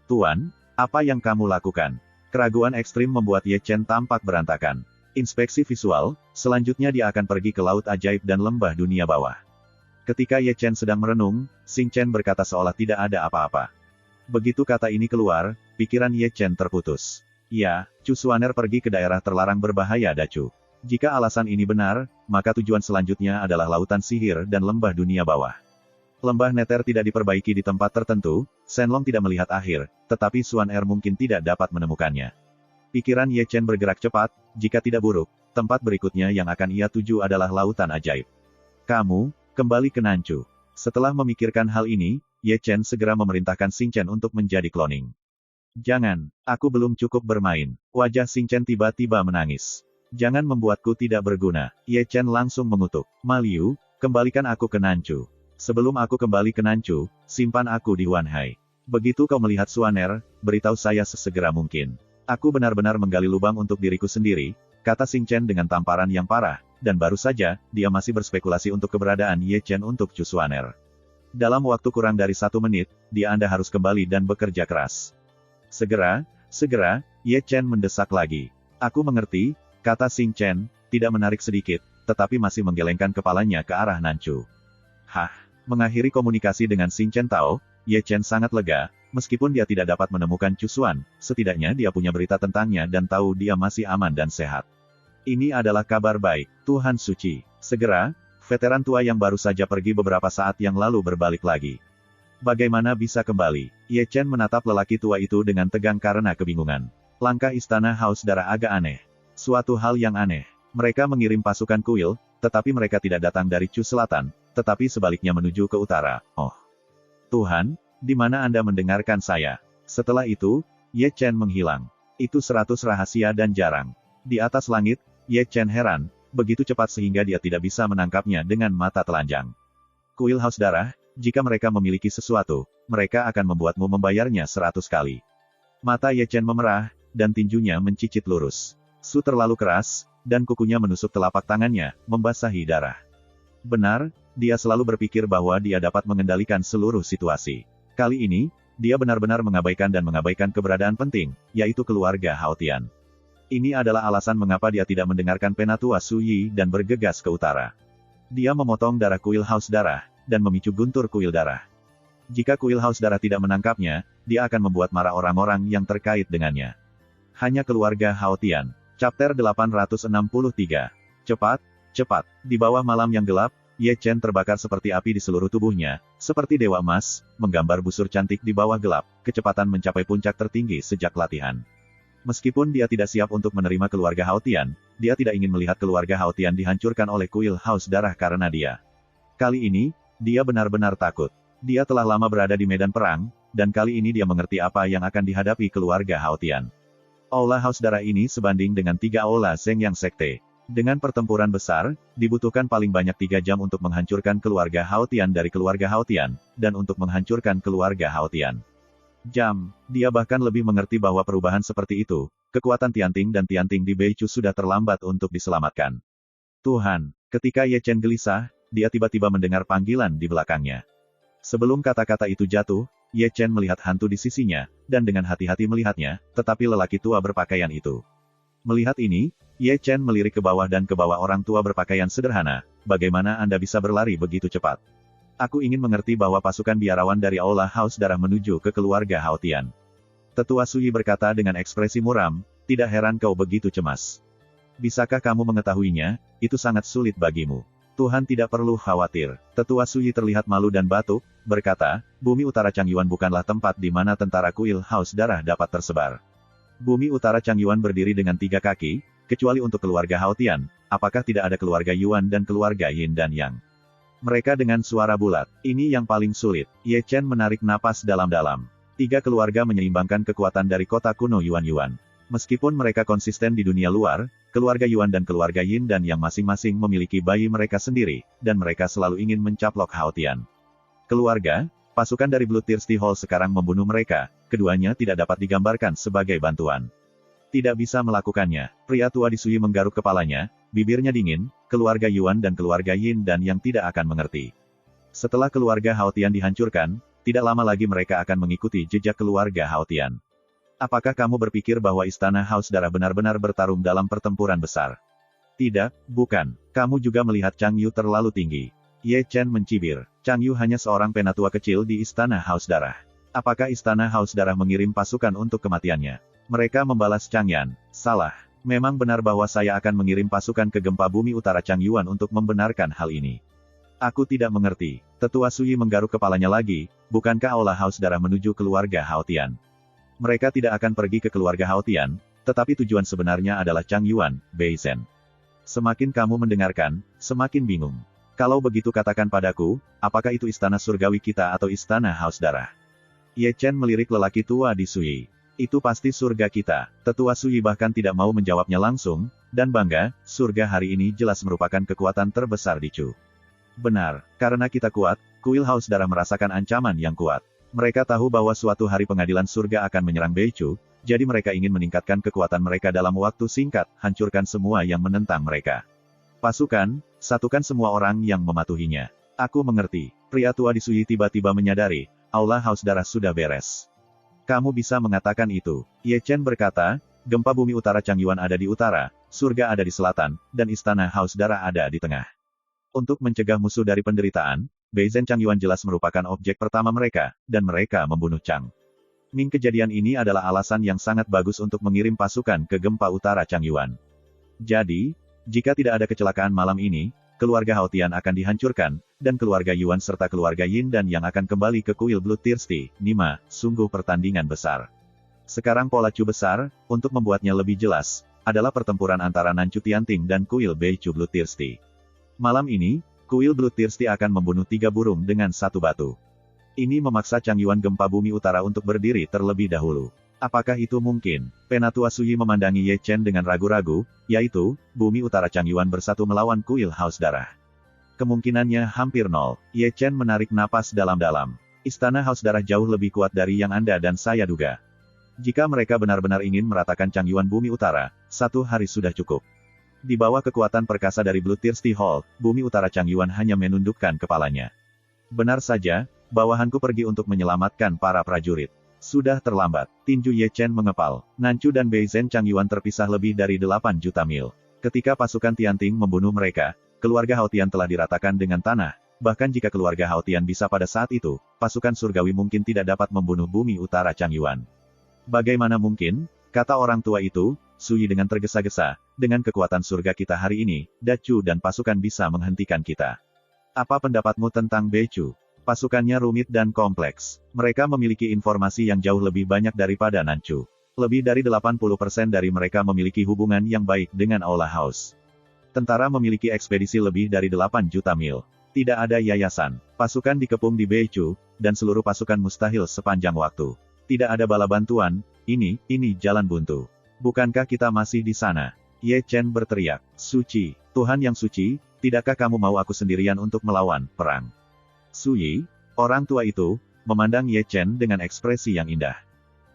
Tuan, apa yang kamu lakukan? Keraguan ekstrim membuat Ye Chen tampak berantakan. Inspeksi visual, selanjutnya dia akan pergi ke Laut Ajaib dan Lembah Dunia Bawah. Ketika Ye Chen sedang merenung, Xing Chen berkata seolah tidak ada apa-apa. Begitu kata ini keluar, pikiran Ye Chen terputus. Ya, Chu Xuaner pergi ke daerah terlarang berbahaya Dacu. Jika alasan ini benar, maka tujuan selanjutnya adalah lautan sihir dan lembah dunia bawah. Lembah Nether tidak diperbaiki di tempat tertentu, Shenlong tidak melihat akhir, tetapi Xuaner mungkin tidak dapat menemukannya. Pikiran Ye Chen bergerak cepat, jika tidak buruk, tempat berikutnya yang akan ia tuju adalah lautan ajaib. Kamu, kembali ke Nanchu. Setelah memikirkan hal ini, Ye Chen segera memerintahkan Xing Chen untuk menjadi cloning. Jangan, aku belum cukup bermain. Wajah Xing Chen tiba-tiba menangis. Jangan membuatku tidak berguna. Ye Chen langsung mengutuk. Ma Liu, kembalikan aku ke Nanchu. Sebelum aku kembali ke Nanchu, simpan aku di Wanhai. Begitu kau melihat Xuaner, beritahu saya sesegera mungkin. Aku benar-benar menggali lubang untuk diriku sendiri, kata Xing Chen dengan tamparan yang parah, dan baru saja, dia masih berspekulasi untuk keberadaan Ye Chen untuk Chu Xuaner. Dalam waktu kurang dari 1 menit, Anda harus kembali dan bekerja keras. Segera, Ye Chen mendesak lagi. Aku mengerti, kata Xing Chen, tidak menarik sedikit, tetapi masih menggelengkan kepalanya ke arah Nanchu. Hah, mengakhiri komunikasi dengan Xing Chen Tao, Ye Chen sangat lega, meskipun dia tidak dapat menemukan Chu Xuan, setidaknya dia punya berita tentangnya dan tahu dia masih aman dan sehat. Ini adalah kabar baik, Tuhan Suci. Segera, veteran tua yang baru saja pergi beberapa saat yang lalu berbalik lagi. Bagaimana bisa kembali? Ye Chen menatap lelaki tua itu dengan tegang karena kebingungan. Langkah istana Haus Darah agak aneh. Suatu hal yang aneh. Mereka mengirim pasukan kuil, tetapi mereka tidak datang dari Chu Selatan, tetapi sebaliknya menuju ke utara. Oh, Tuhan, di mana Anda mendengarkan saya? Setelah itu, Ye Chen menghilang. Itu 100 rahasia dan jarang. Di atas langit, Ye Chen heran, begitu cepat sehingga dia tidak bisa menangkapnya dengan mata telanjang. Kuil Haus Darah, jika mereka memiliki sesuatu, mereka akan membuatmu membayarnya 100 kali. Mata Ye Chen memerah, dan tinjunya mencicit lurus. Su terlalu keras, dan kukunya menusuk telapak tangannya, membasahi darah. Benar, dia selalu berpikir bahwa dia dapat mengendalikan seluruh situasi. Kali ini, dia benar-benar mengabaikan keberadaan penting, yaitu keluarga Hao Tian. Ini adalah alasan mengapa dia tidak mendengarkan penatua Su Yi dan bergegas ke utara. Dia memotong darah kuil Haus Darah, dan memicu guntur kuil darah. Jika kuil Haus Darah tidak menangkapnya, dia akan membuat marah orang-orang yang terkait dengannya. Hanya keluarga Hao Tian. Chapter 863. Cepat. Di bawah malam yang gelap, Ye Chen terbakar seperti api di seluruh tubuhnya, seperti dewa emas, menggambar busur cantik di bawah gelap, kecepatan mencapai puncak tertinggi sejak latihan. Meskipun dia tidak siap untuk menerima keluarga Hao Tian, dia tidak ingin melihat keluarga Hao Tian dihancurkan oleh kuil Haus Darah karena dia. Kali ini, dia benar-benar takut. Dia telah lama berada di medan perang, dan kali ini dia mengerti apa yang akan dihadapi keluarga Hao Tian. Aula Haus Darah ini sebanding dengan 3 aula Zeng Yang Sekte. Dengan pertempuran besar, dibutuhkan paling banyak 3 jam untuk menghancurkan keluarga Hao Tian dari keluarga Hao Tian, dan untuk menghancurkan keluarga Hao Tian. Dia bahkan lebih mengerti bahwa perubahan seperti itu, kekuatan Tianting dan Tianting di Beichu sudah terlambat untuk diselamatkan. Tuhan, ketika Ye Chen gelisah, dia tiba-tiba mendengar panggilan di belakangnya. Sebelum kata-kata itu jatuh, Ye Chen melihat hantu di sisinya, dan dengan hati-hati melihatnya, tetapi lelaki tua berpakaian itu. Melihat ini, Ye Chen melirik ke bawah dan ke bawah orang tua berpakaian sederhana, bagaimana Anda bisa berlari begitu cepat? Aku ingin mengerti bahwa pasukan biarawan dari Aula Haus Darah menuju ke keluarga Hao Tian. Tetua Su Yi berkata dengan ekspresi muram, tidak heran kau begitu cemas. Bisakah kamu mengetahuinya? Itu sangat sulit bagimu. Tuhan tidak perlu khawatir. Tetua Su Yi terlihat malu dan batuk, berkata, bumi utara Changyuan bukanlah tempat di mana tentara kuil Haus Darah dapat tersebar. Bumi utara Changyuan berdiri dengan 3 kaki, kecuali untuk keluarga Hao Tian, apakah tidak ada keluarga Yuan dan keluarga Yin dan Yang? Mereka dengan suara bulat. Ini yang paling sulit. Ye Chen menarik napas dalam-dalam. 3 keluarga menyeimbangkan kekuatan dari kota kuno Yuan. Meskipun mereka konsisten di dunia luar, keluarga Yuan dan keluarga Yin dan Yang masing-masing memiliki bayi mereka sendiri, dan mereka selalu ingin mencaplok Hao Tian. Keluarga, pasukan dari Blue Thirsty Hall sekarang membunuh mereka, keduanya tidak dapat digambarkan sebagai bantuan. Tidak bisa melakukannya. Pria tua di Su Yi menggaruk kepalanya, bibirnya dingin, keluarga Yuan dan keluarga Yin dan Yang tidak akan mengerti. Setelah keluarga Hao Tian dihancurkan, tidak lama lagi mereka akan mengikuti jejak keluarga Hao Tian. Apakah kamu berpikir bahwa istana Haus Darah benar-benar bertarung dalam pertempuran besar? Tidak, bukan. Kamu juga melihat Chang Yu terlalu tinggi. Ye Chen mencibir. Chang Yu hanya seorang penatua kecil di istana Haus Darah. Apakah istana Haus Darah mengirim pasukan untuk kematiannya? Mereka membalas Chang Yan. Salah. Memang benar bahwa saya akan mengirim pasukan ke gempa bumi utara Chang Yuan untuk membenarkan hal ini. Aku tidak mengerti. Tetua Sui menggaruk kepalanya lagi, bukankah aula Haus Darah menuju keluarga Hao Tian? Mereka tidak akan pergi ke keluarga Hao Tian, tetapi tujuan sebenarnya adalah Chang Yuan, Bei Zhen. Semakin kamu mendengarkan, semakin bingung. Kalau begitu katakan padaku, apakah itu istana surgawi kita atau istana Haus Darah? Ye Chen melirik lelaki tua di Sui. Itu pasti surga kita. Tetua Sui bahkan tidak mau menjawabnya langsung, dan bangga, surga hari ini jelas merupakan kekuatan terbesar di Chu. Benar, karena kita kuat, kuil Haus Darah merasakan ancaman yang kuat. Mereka tahu bahwa suatu hari pengadilan surga akan menyerang Bei Chu, jadi mereka ingin meningkatkan kekuatan mereka dalam waktu singkat, hancurkan semua yang menentang mereka. Pasukan, satukan semua orang yang mematuhinya. Aku mengerti. Pria tua di Sui tiba-tiba menyadari, aula Haus Darah sudah beres. Kamu bisa mengatakan itu. Ye Chen berkata, gempa bumi utara Chang Yuan ada di utara, surga ada di selatan, dan istana Haus Darah ada di tengah. Untuk mencegah musuh dari penderitaan, Bei Zhen Chang Yuan jelas merupakan objek pertama mereka, dan mereka membunuh Chang Ming. Kejadian ini adalah alasan yang sangat bagus untuk mengirim pasukan ke gempa utara Chang Yuan. Jadi, jika tidak ada kecelakaan malam ini, keluarga Hao Tian akan dihancurkan, dan keluarga Yuan serta keluarga Yin Dan yang akan kembali ke kuil Bloodthirsty. Nima, sungguh pertandingan besar. Sekarang pola Chu besar, untuk membuatnya lebih jelas, adalah pertempuran antara Nanchu Tianting dan kuil Bei Chu Bloodthirsty. Malam ini, kuil Bloodthirsty akan membunuh 3 burung dengan 1 batu. Ini memaksa Chang Yuan gempa bumi utara untuk berdiri terlebih dahulu. Apakah itu mungkin? Penatua Sui memandangi Ye Chen dengan ragu-ragu, yaitu, bumi utara Chang Yuan bersatu melawan kuil Haus Darah. Kemungkinannya hampir nol. Ye Chen menarik napas dalam-dalam. Istana Haus Darah jauh lebih kuat dari yang Anda dan saya duga. Jika mereka benar-benar ingin meratakan Chang Yuan bumi utara, 1 hari sudah cukup. Di bawah kekuatan perkasa dari Bloodthirsty Hall, bumi utara Chang Yuan hanya menundukkan kepalanya. Benar saja, bawahanku pergi untuk menyelamatkan para prajurit. Sudah terlambat. Tinju Ye Chen mengepal. Nanchu dan Bei Zhen Chang Yuan terpisah lebih dari 8 juta mil. Ketika pasukan Tianting membunuh mereka, keluarga Hao Tian telah diratakan dengan tanah. Bahkan jika keluarga Hao Tian bisa pada saat itu, pasukan surgawi mungkin tidak dapat membunuh bumi utara Chang Yuan. Bagaimana mungkin? Kata orang tua itu, Sui dengan tergesa-gesa, dengan kekuatan surga kita hari ini, Dachu dan pasukan bisa menghentikan kita. Apa pendapatmu tentang Bei Chu? Pasukannya rumit dan kompleks. Mereka memiliki informasi yang jauh lebih banyak daripada Nanchu. Lebih dari 80% dari mereka memiliki hubungan yang baik dengan Aula House. Tentara memiliki ekspedisi lebih dari 8 juta mil. Tidak ada yayasan. Pasukan dikepung di Bei Chu, dan seluruh pasukan mustahil sepanjang waktu. Tidak ada bala bantuan, ini jalan buntu. Bukankah kita masih di sana? Ye Chen berteriak, suci, Tuhan yang suci, tidakkah kamu mau aku sendirian untuk melawan perang? Sui, orang tua itu, memandang Ye Chen dengan ekspresi yang indah.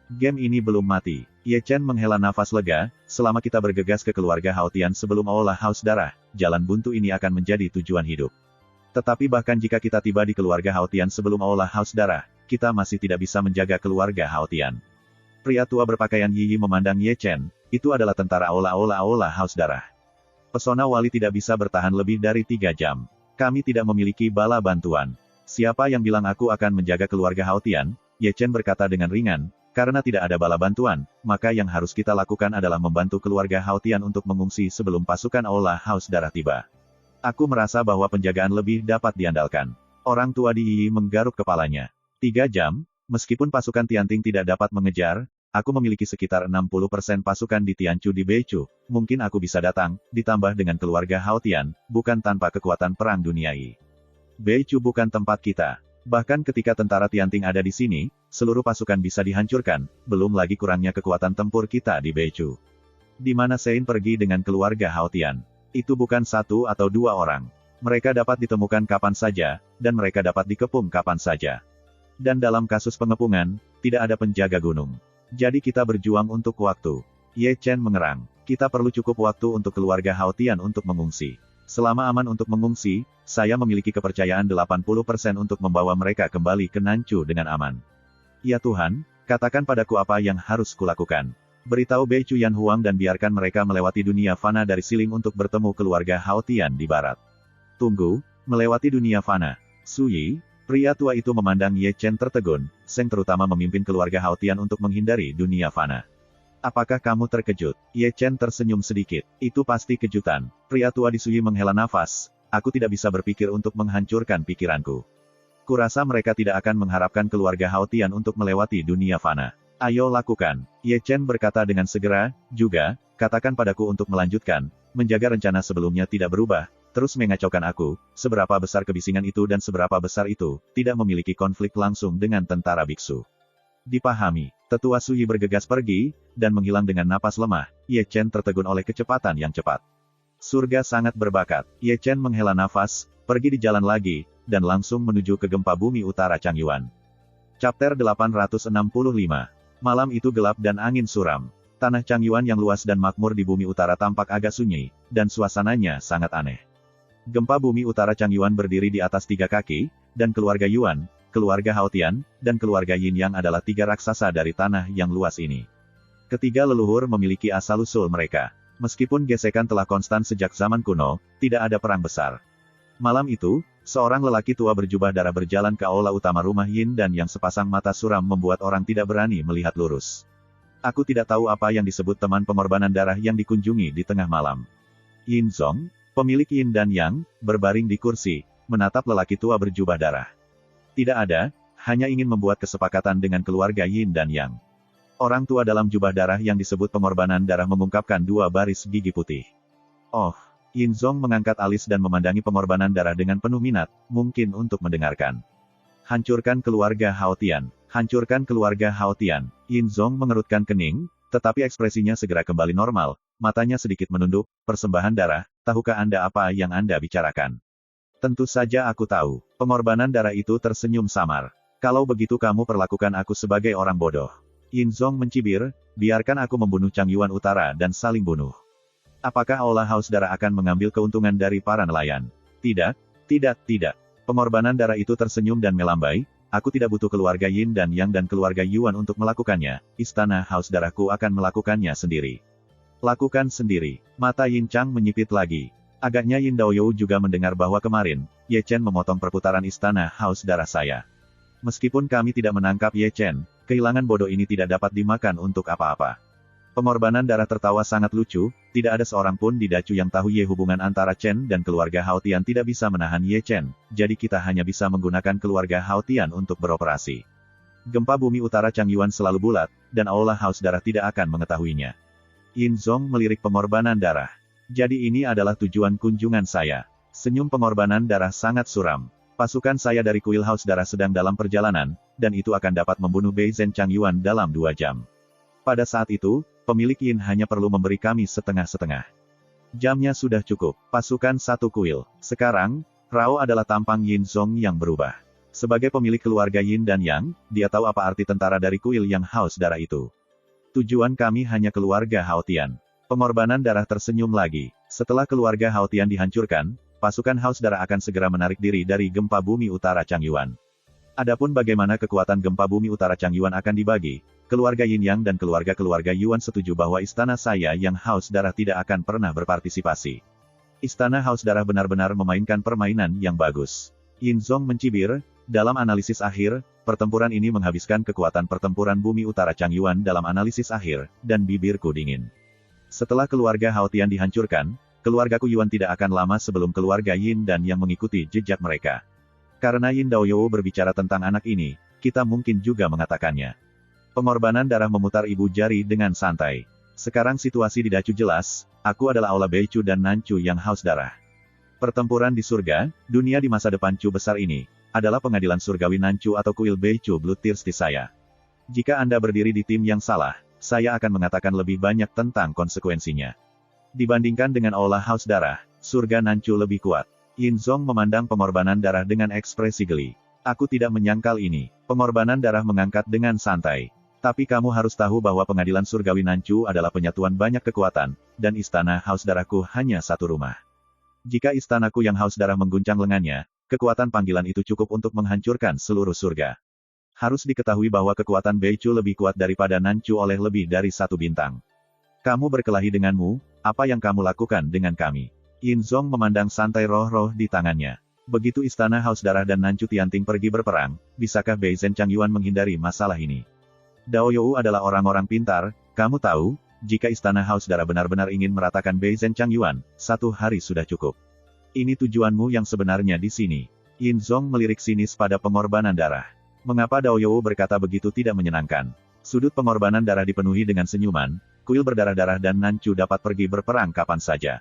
Game ini belum mati. Ye Chen menghela nafas lega, selama kita bergegas ke keluarga Hao Tian sebelum aula Haus Darah, jalan buntu ini akan menjadi tujuan hidup. Tetapi bahkan jika kita tiba di keluarga Hao Tian sebelum aula Haus Darah, kita masih tidak bisa menjaga keluarga Hao Tian. Pria tua berpakaian Yi memandang Ye Chen, itu adalah tentara aula Haus Darah. Pesona wali tidak bisa bertahan lebih dari 3 jam. Kami tidak memiliki bala bantuan. Siapa yang bilang aku akan menjaga keluarga Hao Tian? Ye Chen berkata dengan ringan, karena tidak ada bala bantuan, maka yang harus kita lakukan adalah membantu keluarga Hao Tian untuk mengungsi sebelum pasukan aula Haus Darah tiba. Aku merasa bahwa penjagaan lebih dapat diandalkan. Orang tua di Yi menggaruk kepalanya. 3 jam, meskipun pasukan Tianting tidak dapat mengejar, aku memiliki sekitar 60% pasukan di Tianchu di Bei Chu, mungkin aku bisa datang, ditambah dengan keluarga Hao Tian, bukan tanpa kekuatan perang duniai. Bei Chu bukan tempat kita. Bahkan ketika tentara Tianting ada di sini, seluruh pasukan bisa dihancurkan, belum lagi kurangnya kekuatan tempur kita di Bei Chu. Di mana Sein pergi dengan keluarga Hao Tian? Itu bukan 1 atau 2 orang. Mereka dapat ditemukan kapan saja, dan mereka dapat dikepung kapan saja. Dan dalam kasus pengepungan, tidak ada penjaga gunung. Jadi kita berjuang untuk waktu. Ye Chen mengerang. Kita perlu cukup waktu untuk keluarga Hao Tian untuk mengungsi. Selama aman untuk mengungsi, saya memiliki kepercayaan 80% untuk membawa mereka kembali ke Nanchu dengan aman. Ya Tuhan, katakan padaku apa yang harus kulakukan. Beritahu Bei Chu Yan Huang dan biarkan mereka melewati dunia fana dari Siling untuk bertemu keluarga Hao Tian di barat. Tunggu, melewati dunia fana. Sui, Pria tua itu memandang Ye Chen tertegun, Seng terutama memimpin keluarga Hao Tian untuk menghindari dunia fana. Apakah kamu terkejut? Ye Chen tersenyum sedikit. Itu pasti kejutan. Pria tua di Sui menghela nafas. Aku tidak bisa berpikir untuk menghancurkan pikiranku. Kurasa mereka tidak akan mengharapkan keluarga Hao Tian untuk melewati dunia fana. Ayo lakukan. Ye Chen berkata dengan segera, juga, katakan padaku untuk melanjutkan, menjaga rencana sebelumnya tidak berubah, terus mengacaukan aku, seberapa besar kebisingan itu dan seberapa besar itu, tidak memiliki konflik langsung dengan tentara biksu. Dipahami. Tetua Sui bergegas pergi, dan menghilang dengan napas lemah. Ye Chen tertegun oleh kecepatan yang cepat. Surga sangat berbakat. Ye Chen menghela nafas, pergi di jalan lagi, dan langsung menuju ke gempa bumi utara Changyuan. Chapter 865. Malam itu gelap dan angin suram. Tanah Changyuan yang luas dan makmur di bumi utara tampak agak sunyi, dan suasananya sangat aneh. Gempa bumi utara Changyuan berdiri di atas 3 kaki, dan keluarga Yuan, keluarga Hao Tian, dan keluarga Yin Yang adalah 3 raksasa dari tanah yang luas ini. Ketiga leluhur memiliki asal-usul mereka. Meskipun gesekan telah konstan sejak zaman kuno, tidak ada perang besar. Malam itu, seorang lelaki tua berjubah darah berjalan ke aula utama rumah Yin dan yang sepasang mata suram membuat orang tidak berani melihat lurus. Aku tidak tahu apa yang disebut teman pengorbanan darah yang dikunjungi di tengah malam. Yin Zong, pemilik Yin dan Yang, berbaring di kursi, menatap lelaki tua berjubah darah. Tidak ada, hanya ingin membuat kesepakatan dengan keluarga Yin dan Yang. Orang tua dalam jubah darah yang disebut pengorbanan darah mengungkapkan 2 baris gigi putih. Oh. Yin Zong mengangkat alis dan memandangi pengorbanan darah dengan penuh minat, mungkin untuk mendengarkan. Hancurkan keluarga Hao Tian. Hancurkan keluarga Hao Tian. Yin Zong mengerutkan kening, tetapi ekspresinya segera kembali normal, matanya sedikit menunduk. Persembahan darah, tahukah Anda apa yang Anda bicarakan? Tentu saja aku tahu. Pengorbanan darah itu tersenyum samar. Kalau begitu kamu perlakukan aku sebagai orang bodoh. Yin Zong mencibir, biarkan aku membunuh Changyuan Utara dan saling bunuh. Apakah Aula Haus Darah akan mengambil keuntungan dari para nelayan? Tidak, tidak. Pengorbanan darah itu tersenyum dan melambai, aku tidak butuh keluarga Yin dan Yang dan keluarga Yuan untuk melakukannya, istana Haus Darahku akan melakukannya sendiri. Lakukan sendiri. Mata Yin Chang menyipit lagi. Agaknya Yin Daoyou juga mendengar bahwa kemarin, Ye Chen memotong perputaran istana Haus Darah saya. Meskipun kami tidak menangkap Ye Chen, kehilangan bodoh ini tidak dapat dimakan untuk apa-apa. Pengorbanan darah tertawa sangat lucu, tidak ada seorang pun di Dacu yang tahu Ye hubungan antara Chen dan keluarga Hao Tian tidak bisa menahan Ye Chen, jadi kita hanya bisa menggunakan keluarga Hao Tian untuk beroperasi. Gempa bumi utara Changyuan selalu bulat, dan Aula Haus Darah tidak akan mengetahuinya. Yin Zong melirik pengorbanan darah. Jadi ini adalah tujuan kunjungan saya. Senyum pengorbanan darah sangat suram. Pasukan saya dari kuil Haus Darah sedang dalam perjalanan, dan itu akan dapat membunuh Bei Zhen Changyuan dalam 2 jam. Pada saat itu, pemilik Yin hanya perlu memberi kami setengah-setengah. Jamnya sudah cukup. Pasukan 1 kuil. Sekarang, Rao adalah tampang Yin Zong yang berubah. Sebagai pemilik keluarga Yin dan Yang, dia tahu apa arti tentara dari kuil yang Haus Darah itu. Tujuan kami hanya keluarga Hao Tian. Pengorbanan darah tersenyum lagi. Setelah keluarga Hao Tian dihancurkan, pasukan Haus Darah akan segera menarik diri dari gempa bumi utara Changyuan. Adapun bagaimana kekuatan gempa bumi utara Changyuan akan dibagi, keluarga Yin Yang dan keluarga-keluarga Yuan setuju bahwa istana saya yang Haus Darah tidak akan pernah berpartisipasi. Istana Haus Darah benar-benar memainkan permainan yang bagus. Yin Zong mencibir, dalam analisis akhir, pertempuran ini menghabiskan kekuatan pertempuran bumi utara Changyuan dalam analisis akhir, dan bibirku dingin. Setelah keluarga Hao Tian dihancurkan, keluargaku Yuan tidak akan lama sebelum keluarga Yin dan yang mengikuti jejak mereka. Karena Yin Daoyou berbicara tentang anak ini, kita mungkin juga mengatakannya. Pengorbanan darah memutar ibu jari dengan santai. Sekarang situasi di Dacu jelas, aku adalah Aula Beicu dan Nancu yang Haus Darah. Pertempuran di surga, dunia di masa depan Cu besar ini, adalah pengadilan surgawi Nancu atau kuil Beicu Bloodthirsty saya. Jika Anda berdiri di tim yang salah, saya akan mengatakan lebih banyak tentang konsekuensinya. Dibandingkan dengan Aula Haus Darah, surga Nancu lebih kuat. Yin Zong memandang pengorbanan darah dengan ekspresi geli. Aku tidak menyangkal ini. Pengorbanan darah mengangkat dengan santai. Tapi kamu harus tahu bahwa pengadilan surgawi Nancu adalah penyatuan banyak kekuatan, dan istana Haus Darahku hanya 1 rumah. Jika istanaku yang Haus Darah mengguncang lengannya, kekuatan panggilan itu cukup untuk menghancurkan seluruh surga. Harus diketahui bahwa kekuatan Beicu lebih kuat daripada Nancu oleh lebih dari 1 bintang. Kamu berkelahi denganmu, apa yang kamu lakukan dengan kami? Yin Zong memandang santai roh-roh di tangannya. Begitu istana Haus Darah dan Nancu Tianting pergi berperang, bisakah Beizhen Changyuan menghindari masalah ini? Dao You adalah orang-orang pintar, kamu tahu, jika istana Haus Darah benar-benar ingin meratakan Beizhen Changyuan, 1 hari sudah cukup. Ini tujuanmu yang sebenarnya di sini. Yin Zong melirik sinis pada pengorbanan darah. Mengapa Dao You berkata begitu tidak menyenangkan? Sudut pengorbanan darah dipenuhi dengan senyuman, kuil berdarah-darah dan Nancu dapat pergi berperang kapan saja.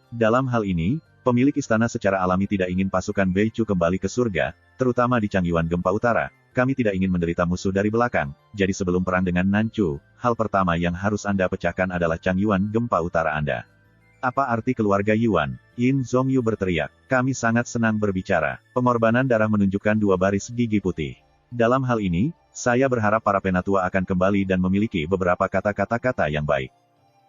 Dalam hal ini, pemilik istana secara alami tidak ingin pasukan Beichu kembali ke surga, terutama di Changyuan Gempa Utara. Kami tidak ingin menderita musuh dari belakang, jadi sebelum perang dengan Nancu, hal pertama yang harus Anda pecahkan adalah Changyuan Gempa Utara Anda. Apa arti keluarga Yuan? Yin Zongyu berteriak. Kami sangat senang berbicara. Pengorbanan darah menunjukkan 2 baris gigi putih. Dalam hal ini, saya berharap para penatua akan kembali dan memiliki beberapa kata-kata yang baik.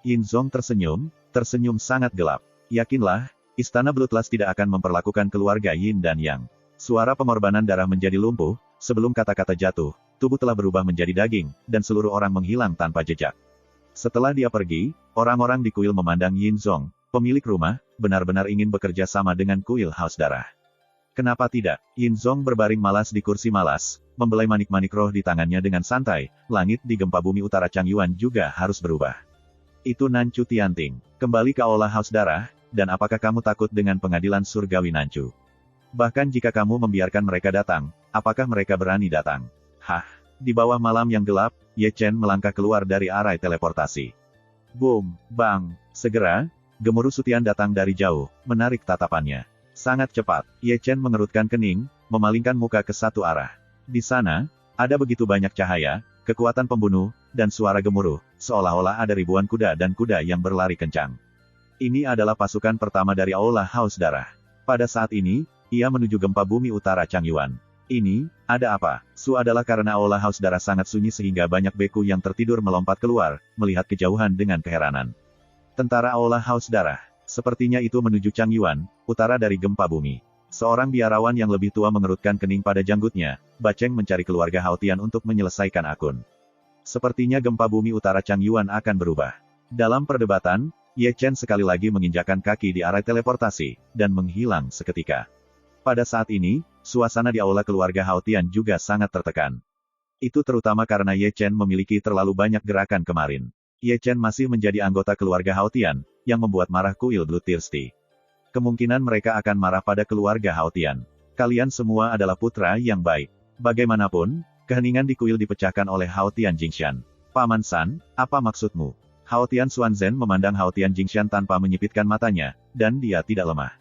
Yin Zong tersenyum sangat gelap. Yakinlah, istana Bloodlust tidak akan memperlakukan keluarga Yin dan Yang. Suara pengorbanan darah menjadi lumpuh, sebelum kata-kata jatuh, tubuh telah berubah menjadi daging, dan seluruh orang menghilang tanpa jejak. Setelah dia pergi, orang-orang di kuil memandang Yin Zong, pemilik rumah, benar-benar ingin bekerja sama dengan kuil Haus Darah. Kenapa tidak? Yin Zong berbaring malas di kursi malas, membelai manik-manik roh di tangannya dengan santai, langit di gempa bumi utara Changyuan juga harus berubah. Itu Nancu Tianting, kembali ke aula Haus Darah, dan apakah kamu takut dengan pengadilan surgawi Nancu? Bahkan jika kamu membiarkan mereka datang, apakah mereka berani datang? Hah? Di bawah malam yang gelap, Ye Chen melangkah keluar dari arai teleportasi. Boom, bang, segera, gemuruh Sutian datang dari jauh, menarik tatapannya. Sangat cepat, Ye Chen mengerutkan kening, memalingkan muka ke satu arah. Di sana, ada begitu banyak cahaya, kekuatan pembunuh, dan suara gemuruh, seolah-olah ada ribuan kuda dan kuda yang berlari kencang. Ini adalah pasukan pertama dari aula Haus Darah. Pada saat ini, ia menuju gempa bumi utara Changyuan. Ini, ada apa? Su adalah karena aula Haus Darah sangat sunyi sehingga banyak beku yang tertidur melompat keluar, melihat kejauhan dengan keheranan. Tentara aula Haus Darah. Sepertinya itu menuju Changyuan, utara dari gempa bumi. Seorang biarawan yang lebih tua mengerutkan kening pada janggutnya, Baceng mencari keluarga Haotian untuk menyelesaikan akun. Sepertinya gempa bumi utara Changyuan akan berubah. Dalam perdebatan, Ye Chen sekali lagi menginjakkan kaki di arai teleportasi, dan menghilang seketika. Pada saat ini, suasana di aula keluarga Haotian juga sangat tertekan. Itu terutama karena Ye Chen memiliki terlalu banyak gerakan kemarin. Ye Chen masih menjadi anggota keluarga Haotian, yang membuat marah kuil Bloodthirsty. Kemungkinan mereka akan marah pada keluarga Haotian. Kalian semua adalah putra yang baik. Bagaimanapun, keheningan di kuil dipecahkan oleh Haotian Jingshan. Paman San, apa maksudmu? Haotian Xuanzhen memandang Haotian Jingshan tanpa menyipitkan matanya, dan dia tidak lemah.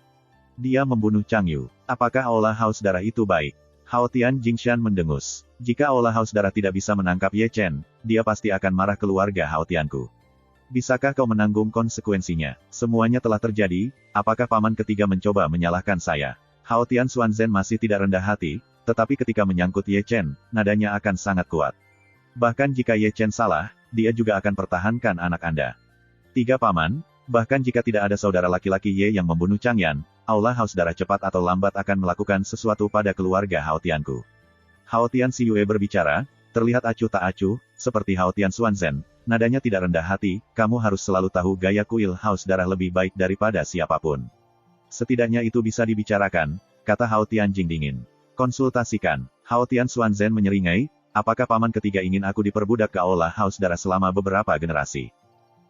Dia membunuh Changyu. Apakah aula Haus Darah itu baik? Haotian Jingshan mendengus. Jika aula Haus Darah tidak bisa menangkap Ye Chen, dia pasti akan marah keluarga Haotianku. Bisakah kau menanggung konsekuensinya? Semuanya telah terjadi, apakah paman ketiga mencoba menyalahkan saya? Haotian Xuanzhen masih tidak rendah hati, tetapi ketika menyangkut Ye Chen, nadanya akan sangat kuat. Bahkan jika Ye Chen salah, dia juga akan pertahankan anak Anda. 3 paman, bahkan jika tidak ada saudara laki-laki Ye yang membunuh Changyan, aula Haus Darah cepat atau lambat akan melakukan sesuatu pada keluarga Haotianku. Haotian Xiyue berbicara, terlihat acuh tak acuh, seperti Haotian Xuanzhen, nadanya tidak rendah hati, kamu harus selalu tahu gaya kuil Haus Darah lebih baik daripada siapapun. Setidaknya itu bisa dibicarakan, kata Haotian Jing dingin. Konsultasikan. Haotian Xuanzhen menyeringai, apakah paman ketiga ingin aku diperbudak ke aula Haus Darah selama beberapa generasi?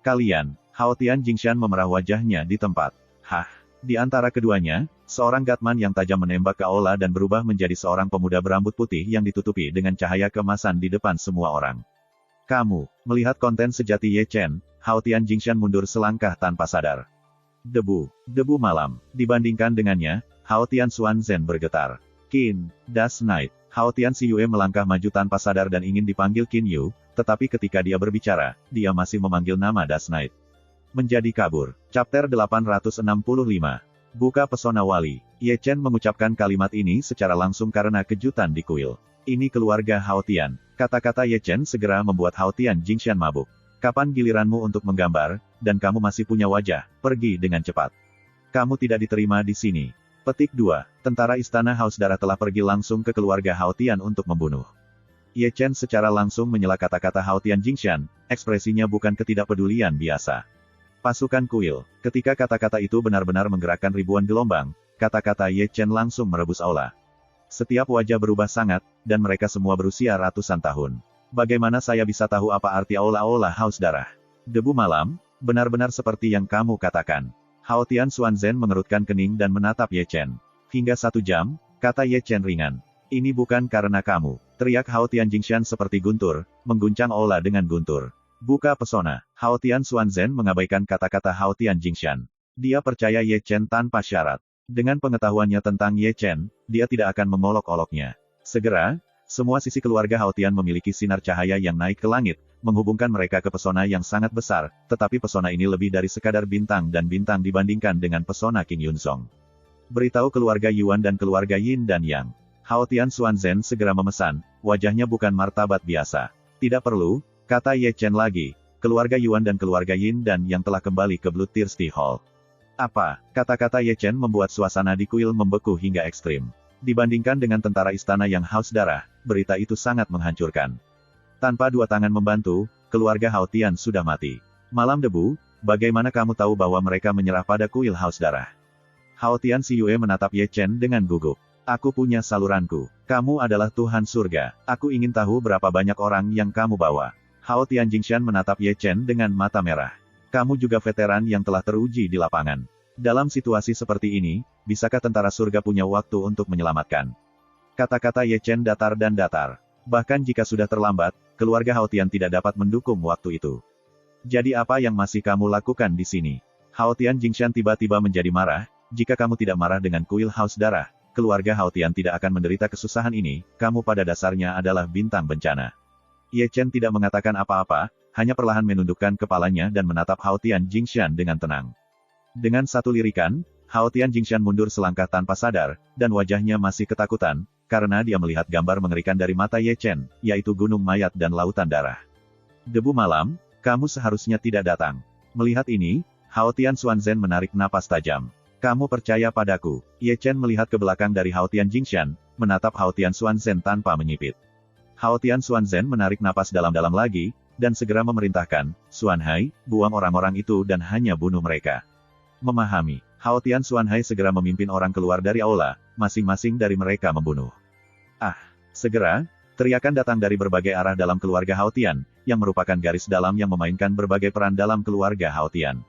Kalian, Haotian Jingshan memerah wajahnya di tempat. Hah? Di antara keduanya, seorang gatman yang tajam menembak ke aula dan berubah menjadi seorang pemuda berambut putih yang ditutupi dengan cahaya keemasan di depan semua orang. Kamu, melihat konten sejati Ye Chen, Haotian Jingshan mundur selangkah tanpa sadar. Debu malam. Dibandingkan dengannya, Haotian Xuanzhen bergetar. Qin, Das Knight. Haotian Xiyue melangkah maju tanpa sadar dan ingin dipanggil Qin Yu, tetapi ketika dia berbicara, dia masih memanggil nama Das Knight. Menjadi kabur. Chapter 865. Buka pesona wali. Ye Chen mengucapkan kalimat ini secara langsung karena kejutan di kuil. Ini keluarga Haotian. Kata-kata Ye Chen segera membuat Haotian Jingshan mabuk. Kapan giliranmu untuk menggambar, dan kamu masih punya wajah, pergi dengan cepat. Kamu tidak diterima di sini. Petik 2. Tentara istana Haus Darah telah pergi langsung ke keluarga Haotian untuk membunuh. Ye Chen secara langsung menyela kata-kata Haotian Jingshan, ekspresinya bukan ketidakpedulian biasa. Pasukan kuil. Ketika kata-kata itu benar-benar menggerakkan ribuan gelombang, kata-kata Ye Chen langsung merebus aula. Setiap wajah berubah sangat, dan mereka semua berusia ratusan tahun. Bagaimana saya bisa tahu apa arti aula-aula haus darah? Debu malam, benar-benar seperti yang kamu katakan. Hao Tian Xuanzhen mengerutkan kening dan menatap Ye Chen. Hingga 1 jam, kata Ye Chen ringan. Ini bukan karena kamu, teriak Hao Tian Jingshan seperti guntur, mengguncang aula dengan guntur. Buka pesona. Hao Tian Xuanzhen mengabaikan kata-kata Hao Tian Jingshan. Dia percaya Ye Chen tanpa syarat. Dengan pengetahuannya tentang Ye Chen, dia tidak akan mengolok-oloknya. Segera, semua sisi keluarga Hao Tian memiliki sinar cahaya yang naik ke langit, menghubungkan mereka ke pesona yang sangat besar, tetapi pesona ini lebih dari sekadar bintang dan bintang dibandingkan dengan pesona King Yunzong. Beritahu keluarga Yuan dan keluarga Yin dan Yang. Hao Tian Xuanzhen segera memesan, wajahnya bukan martabat biasa. Tidak perlu, kata Ye Chen lagi, keluarga Yuan dan keluarga Yin dan Yang telah kembali ke Bloodthirsty Hall. Apa? Kata-kata Ye Chen membuat suasana di kuil membeku hingga ekstrim. Dibandingkan dengan tentara istana yang haus darah, berita itu sangat menghancurkan. Tanpa 2 tangan membantu, keluarga Hao Tian sudah mati. Malam debu, bagaimana kamu tahu bahwa mereka menyerah pada kuil haus darah? Hao Tian Xiyue menatap Ye Chen dengan gugup. Aku punya saluranku. Kamu adalah Tuhan Surga. Aku ingin tahu berapa banyak orang yang kamu bawa. Hao Tian Jingshan menatap Ye Chen dengan mata merah. Kamu juga veteran yang telah teruji di lapangan. Dalam situasi seperti ini, bisakah tentara surga punya waktu untuk menyelamatkan? Kata-kata Ye Chen datar dan datar. Bahkan jika sudah terlambat, keluarga Hao Tian tidak dapat mendukung waktu itu. Jadi apa yang masih kamu lakukan di sini? Hao Tian Jingshan tiba-tiba menjadi marah. Jika kamu tidak marah dengan kuil haus darah, keluarga Hao Tian tidak akan menderita kesusahan ini, kamu pada dasarnya adalah bintang bencana. Ye Chen tidak mengatakan apa-apa, hanya perlahan menundukkan kepalanya dan menatap Hao Tian Jingshan dengan tenang. Dengan satu lirikan, Hao Tian Jingshan mundur selangkah tanpa sadar, dan wajahnya masih ketakutan, karena dia melihat gambar mengerikan dari mata Ye Chen, yaitu gunung mayat dan lautan darah. Debu malam, kamu seharusnya tidak datang. Melihat ini, Hao Tian Xuanzhen menarik napas tajam. Kamu percaya padaku? Ye Chen melihat ke belakang dari Hao Tian Jingshan, menatap Hao Tian Xuanzhen tanpa menyipit. Hao Tian Xuanzhen menarik napas dalam-dalam lagi, dan segera memerintahkan, Xuanhai, buang orang-orang itu dan hanya bunuh mereka. Memahami, Hao Tian Xuanhai segera memimpin orang keluar dari aula, masing-masing dari mereka membunuh. Ah! Segera, teriakan datang dari berbagai arah dalam keluarga Hao Tian, yang merupakan garis dalam yang memainkan berbagai peran dalam keluarga Hao Tian.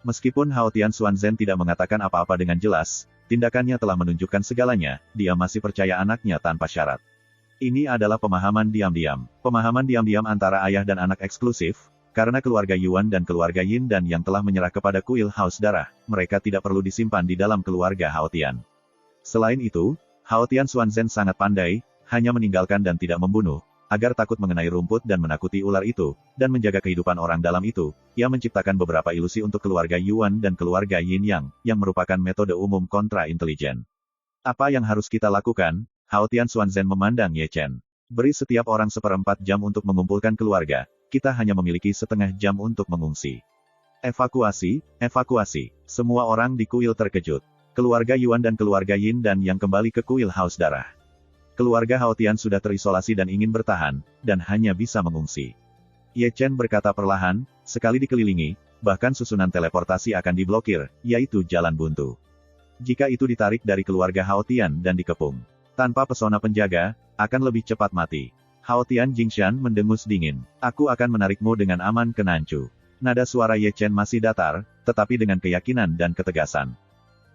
Meskipun Hao Tian Xuanzhen tidak mengatakan apa-apa dengan jelas, tindakannya telah menunjukkan segalanya, dia masih percaya anaknya tanpa syarat. Ini adalah pemahaman diam-diam. Pemahaman diam-diam antara ayah dan anak eksklusif, karena keluarga Yuan dan keluarga Yin dan yang telah menyerah kepada kuil haus darah, mereka tidak perlu disimpan di dalam keluarga Hao Tian. Selain itu, Hao Tian Xuanzhen sangat pandai, hanya meninggalkan dan tidak membunuh, agar takut mengenai rumput dan menakuti ular itu, dan menjaga kehidupan orang dalam itu, ia menciptakan beberapa ilusi untuk keluarga Yuan dan keluarga Yin yang merupakan metode umum kontra intelijen. Apa yang harus kita lakukan? Hao Tian Xuanzhen memandang Ye Chen. Beri setiap orang 1/4 jam untuk mengumpulkan keluarga, kita hanya memiliki setengah jam untuk mengungsi. Evakuasi, evakuasi. Semua orang di kuil terkejut. Keluarga Yuan dan keluarga Yin dan yang kembali ke kuil haus darah. Keluarga Hao Tian sudah terisolasi dan ingin bertahan, dan hanya bisa mengungsi. Ye Chen berkata perlahan, sekali dikelilingi, bahkan susunan teleportasi akan diblokir, yaitu jalan buntu. Jika itu ditarik dari keluarga Hao Tian dan dikepung, tanpa pesona penjaga, akan lebih cepat mati. Hao Tian Jingshan mendengus dingin. Aku akan menarikmu dengan aman ke Nanchu. Nada suara Ye Chen masih datar, tetapi dengan keyakinan dan ketegasan.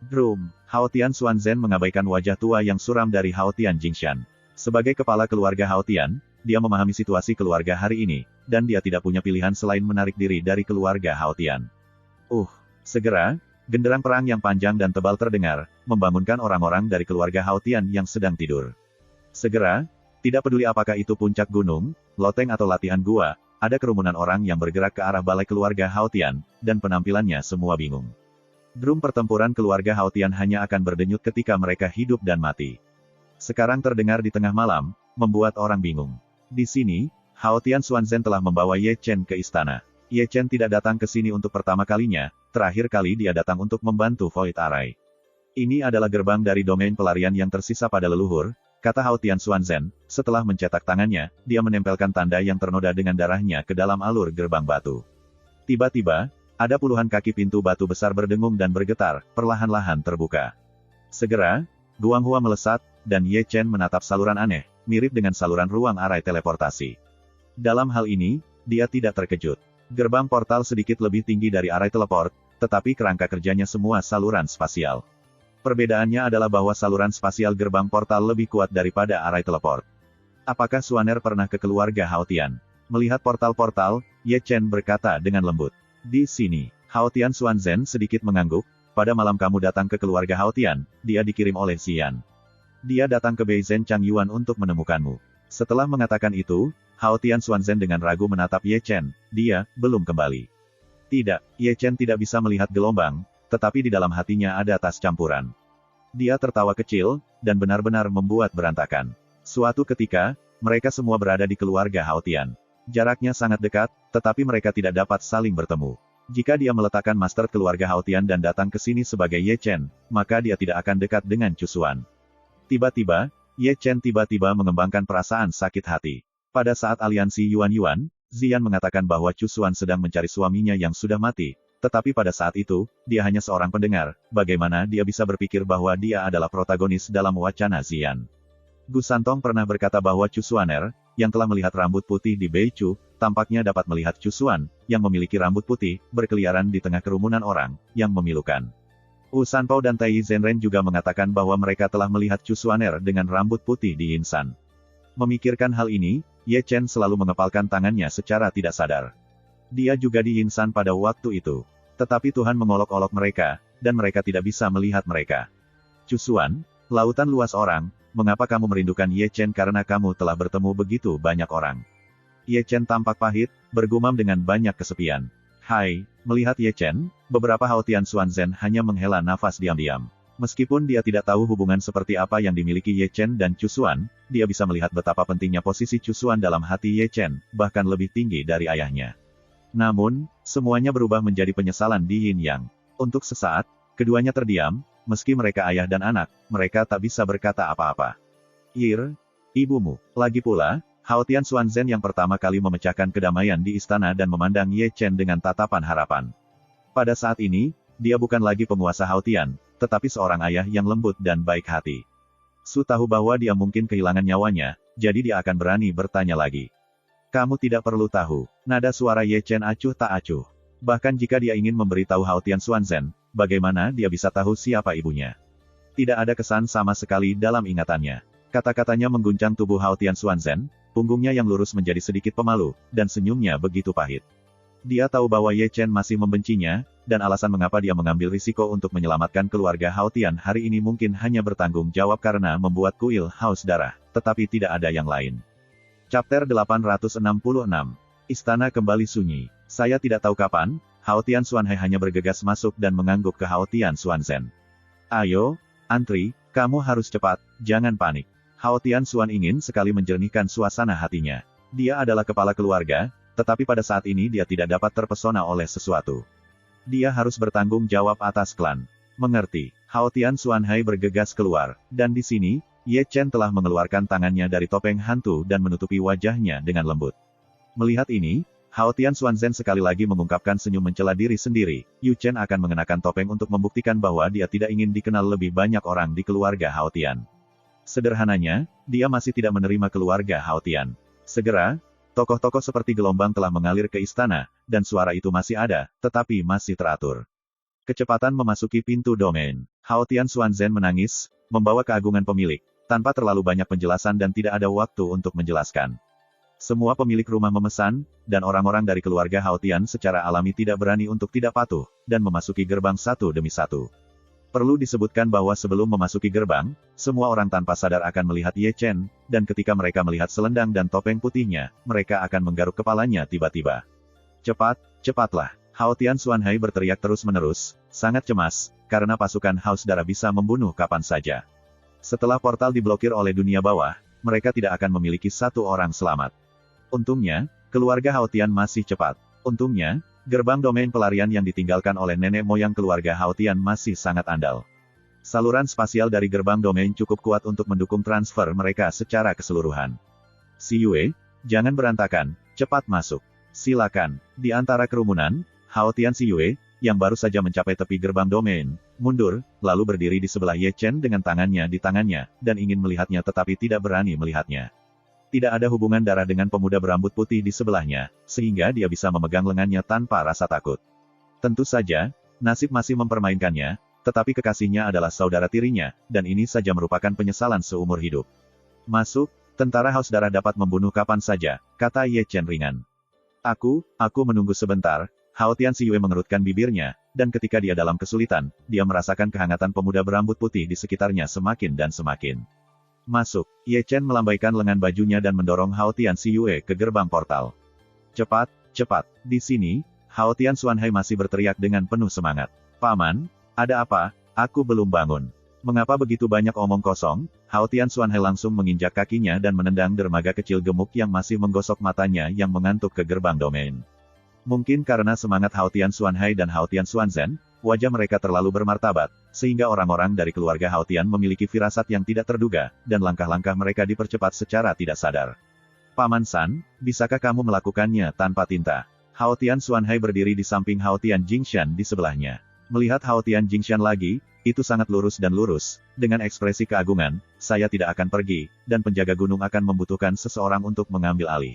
Drum. Hao Tian Xuanzhen mengabaikan wajah tua yang suram dari Hao Tian Jingshan. Sebagai kepala keluarga Hao Tian, dia memahami situasi keluarga hari ini, dan dia tidak punya pilihan selain menarik diri dari keluarga Hao Tian. Segera, genderang perang yang panjang dan tebal terdengar, membangunkan orang-orang dari keluarga Hao Tian yang sedang tidur. Segera, tidak peduli apakah itu puncak gunung, loteng atau latihan gua, ada kerumunan orang yang bergerak ke arah balai keluarga Hao Tian, dan penampilannya semua bingung. Drum pertempuran keluarga Hao Tian hanya akan berdenyut ketika mereka hidup dan mati. Sekarang terdengar di tengah malam, membuat orang bingung. Di sini, Hao Tian Xuanzhen telah membawa Ye Chen ke istana. Ye Chen tidak datang ke sini untuk pertama kalinya, terakhir kali dia datang untuk membantu Void Array. Ini adalah gerbang dari domain pelarian yang tersisa pada leluhur, kata Hao Tian Xuanzhen. Setelah mencetak tangannya, dia menempelkan tanda yang ternoda dengan darahnya ke dalam alur gerbang batu. Tiba-tiba, ada puluhan kaki pintu batu besar berdengung dan bergetar, perlahan-lahan terbuka. Segera, Guanghua melesat, dan Ye Chen menatap saluran aneh, mirip dengan saluran ruang arai teleportasi. Dalam hal ini, dia tidak terkejut. Gerbang portal sedikit lebih tinggi dari arai teleport, tetapi kerangka kerjanya semua saluran spasial. Perbedaannya adalah bahwa saluran spasial gerbang portal lebih kuat daripada arai teleport. Apakah Suaner pernah ke keluarga Hao Tian? Melihat portal-portal, Ye Chen berkata dengan lembut. Di sini, Hao Tian Xuanzhen sedikit mengangguk. Pada malam kamu datang ke keluarga Hao Tian, dia dikirim oleh Xian. Dia datang ke Beizhen Changyuan untuk menemukanmu. Setelah mengatakan itu, Hao Tian Xuanzhen dengan ragu menatap Ye Chen. Dia belum kembali. Tidak, Ye Chen tidak bisa melihat gelombang, tetapi di dalam hatinya ada tas campuran. Dia tertawa kecil, dan benar-benar membuat berantakan. Suatu ketika, mereka semua berada di keluarga Hao Tian. Jaraknya sangat dekat, tetapi mereka tidak dapat saling bertemu. Jika dia meletakkan master keluarga Hao Tian dan datang ke sini sebagai Ye Chen, maka dia tidak akan dekat dengan Cusuan. Tiba-tiba, Ye Chen tiba-tiba mengembangkan perasaan sakit hati. Pada saat aliansi Yuan-Yuan, Xian mengatakan bahwa Cusuan sedang mencari suaminya yang sudah mati. Tetapi pada saat itu, dia hanya seorang pendengar. Bagaimana dia bisa berpikir bahwa dia adalah protagonis dalam wacana Xian? Gu Santong pernah berkata bahwa Cusuaner, yang telah melihat rambut putih di Beichu, tampaknya dapat melihat Cusuan, yang memiliki rambut putih, berkeliaran di tengah kerumunan orang, yang memilukan. Wu Sanpao dan Tai Zhenren juga mengatakan bahwa mereka telah melihat Cusuaner dengan rambut putih di Yinsan. Memikirkan hal ini, Ye Chen selalu mengepalkan tangannya secara tidak sadar. Dia juga di Yinsan pada waktu itu. Tetapi Tuhan mengolok-olok mereka, dan mereka tidak bisa melihat mereka. Cusuan, lautan luas orang, mengapa kamu merindukan Ye Chen karena kamu telah bertemu begitu banyak orang? Ye Chen tampak pahit, bergumam dengan banyak kesepian. Hai, melihat Ye Chen, beberapa Hao Tian Xuanzhen hanya menghela nafas diam-diam. Meskipun dia tidak tahu hubungan seperti apa yang dimiliki Ye Chen dan Cusuan, dia bisa melihat betapa pentingnya posisi Cusuan dalam hati Ye Chen, bahkan lebih tinggi dari ayahnya. Namun, semuanya berubah menjadi penyesalan di Yin Yang. Untuk sesaat, keduanya terdiam, meski mereka ayah dan anak, mereka tak bisa berkata apa-apa. Ibumu. Lagi pula, Hao Tian Xuanzhen yang pertama kali memecahkan kedamaian di istana dan memandang Ye Chen dengan tatapan harapan. Pada saat ini, dia bukan lagi penguasa Hao Tian, tetapi seorang ayah yang lembut dan baik hati. Su tahu bahwa dia mungkin kehilangan nyawanya, jadi dia akan berani bertanya lagi. Kamu tidak perlu tahu. Nada suara Ye Chen acuh tak acuh. Bahkan jika dia ingin memberitahu Hao Tian Xuanzhen, bagaimana dia bisa tahu siapa ibunya? Tidak ada kesan sama sekali dalam ingatannya. Kata-katanya mengguncang tubuh Hao Tian Xuanzhen, punggungnya yang lurus menjadi sedikit pemalu, dan senyumnya begitu pahit. Dia tahu bahwa Ye Chen masih membencinya, dan alasan mengapa dia mengambil risiko untuk menyelamatkan keluarga Hao Tian hari ini mungkin hanya bertanggung jawab karena membuat kuil haus darah, tetapi tidak ada yang lain. Chapter 866. Istana kembali sunyi. Saya tidak tahu kapan, Hao Tian Xuanhai hanya bergegas masuk dan mengangguk ke Hao Tian Xuanzhen. Ayo, antri, kamu harus cepat, jangan panik. Hao Tian Xuan ingin sekali menjernihkan suasana hatinya. Dia adalah kepala keluarga, tetapi pada saat ini dia tidak dapat terpesona oleh sesuatu. Dia harus bertanggung jawab atas klan. Mengerti, Hao Tian Xuanhai bergegas keluar, dan di sini, Ye Chen telah mengeluarkan tangannya dari topeng hantu dan menutupi wajahnya dengan lembut. Melihat ini, Hao Tian Xuanzhen sekali lagi mengungkapkan senyum mencela diri sendiri. Yu Chen akan mengenakan topeng untuk membuktikan bahwa dia tidak ingin dikenal lebih banyak orang di keluarga Hao Tian. Sederhananya, dia masih tidak menerima keluarga Hao Tian. Segera, tokoh-tokoh seperti gelombang telah mengalir ke istana, dan suara itu masih ada, tetapi masih teratur. Kecepatan memasuki pintu domain. Hao Tian Xuanzhen menangis, membawa keagungan pemilik, tanpa terlalu banyak penjelasan dan tidak ada waktu untuk menjelaskan. Semua pemilik rumah memesan, dan orang-orang dari keluarga Hao Tian secara alami tidak berani untuk tidak patuh, dan memasuki gerbang satu demi satu. Perlu disebutkan bahwa sebelum memasuki gerbang, semua orang tanpa sadar akan melihat Ye Chen, dan ketika mereka melihat selendang dan topeng putihnya, mereka akan menggaruk kepalanya tiba-tiba. Cepatlah. Hao Tian Xuanhai berteriak terus-menerus, sangat cemas, karena pasukan haus darah bisa membunuh kapan saja. Setelah portal diblokir oleh dunia bawah, mereka tidak akan memiliki satu orang selamat. Untungnya, keluarga Hao Tian masih cepat. Untungnya, gerbang domain pelarian yang ditinggalkan oleh nenek moyang keluarga Hao Tian masih sangat andal. Saluran spasial dari gerbang domain cukup kuat untuk mendukung transfer mereka secara keseluruhan. Si Yue, jangan berantakan, cepat masuk. Silakan. Di antara kerumunan, Hao Tian Si Yue, yang baru saja mencapai tepi gerbang domain, mundur, lalu berdiri di sebelah Ye Chen dengan tangannya di tangannya, dan ingin melihatnya tetapi tidak berani melihatnya. Tidak ada hubungan darah dengan pemuda berambut putih di sebelahnya, sehingga dia bisa memegang lengannya tanpa rasa takut. Tentu saja, nasib masih mempermainkannya, tetapi kekasihnya adalah saudara tirinya, dan ini saja merupakan penyesalan seumur hidup. Masuk, tentara haus darah dapat membunuh kapan saja, kata Ye Chen ringan. Aku menunggu sebentar. Hao Tian Xiyue mengerutkan bibirnya, dan ketika dia dalam kesulitan, dia merasakan kehangatan pemuda berambut putih di sekitarnya semakin dan semakin. Masuk, Ye Chen melambaikan lengan bajunya dan mendorong Hao Tian Xiyue ke gerbang portal. Cepat, cepat, di sini, Hao Tian Xuanhai masih berteriak dengan penuh semangat. Paman, ada apa? Aku belum bangun. Mengapa begitu banyak omong kosong? Hao Tian Xuanhai langsung menginjak kakinya dan menendang dermaga kecil gemuk yang masih menggosok matanya yang mengantuk ke gerbang domain. Mungkin karena semangat Hao Tian Xuanhai dan Hao Tian Xuanzhen, wajah mereka terlalu bermartabat, sehingga orang-orang dari keluarga Hao Tian memiliki firasat yang tidak terduga, dan langkah-langkah mereka dipercepat secara tidak sadar. Paman San, bisakah kamu melakukannya tanpa tinta? Hao Tian Xuanhai berdiri di samping Hao Tian Jingshan di sebelahnya. Melihat Hao Tian Jingshan lagi, itu sangat lurus dan lurus, dengan ekspresi keagungan, saya tidak akan pergi, dan penjaga gunung akan membutuhkan seseorang untuk mengambil alih.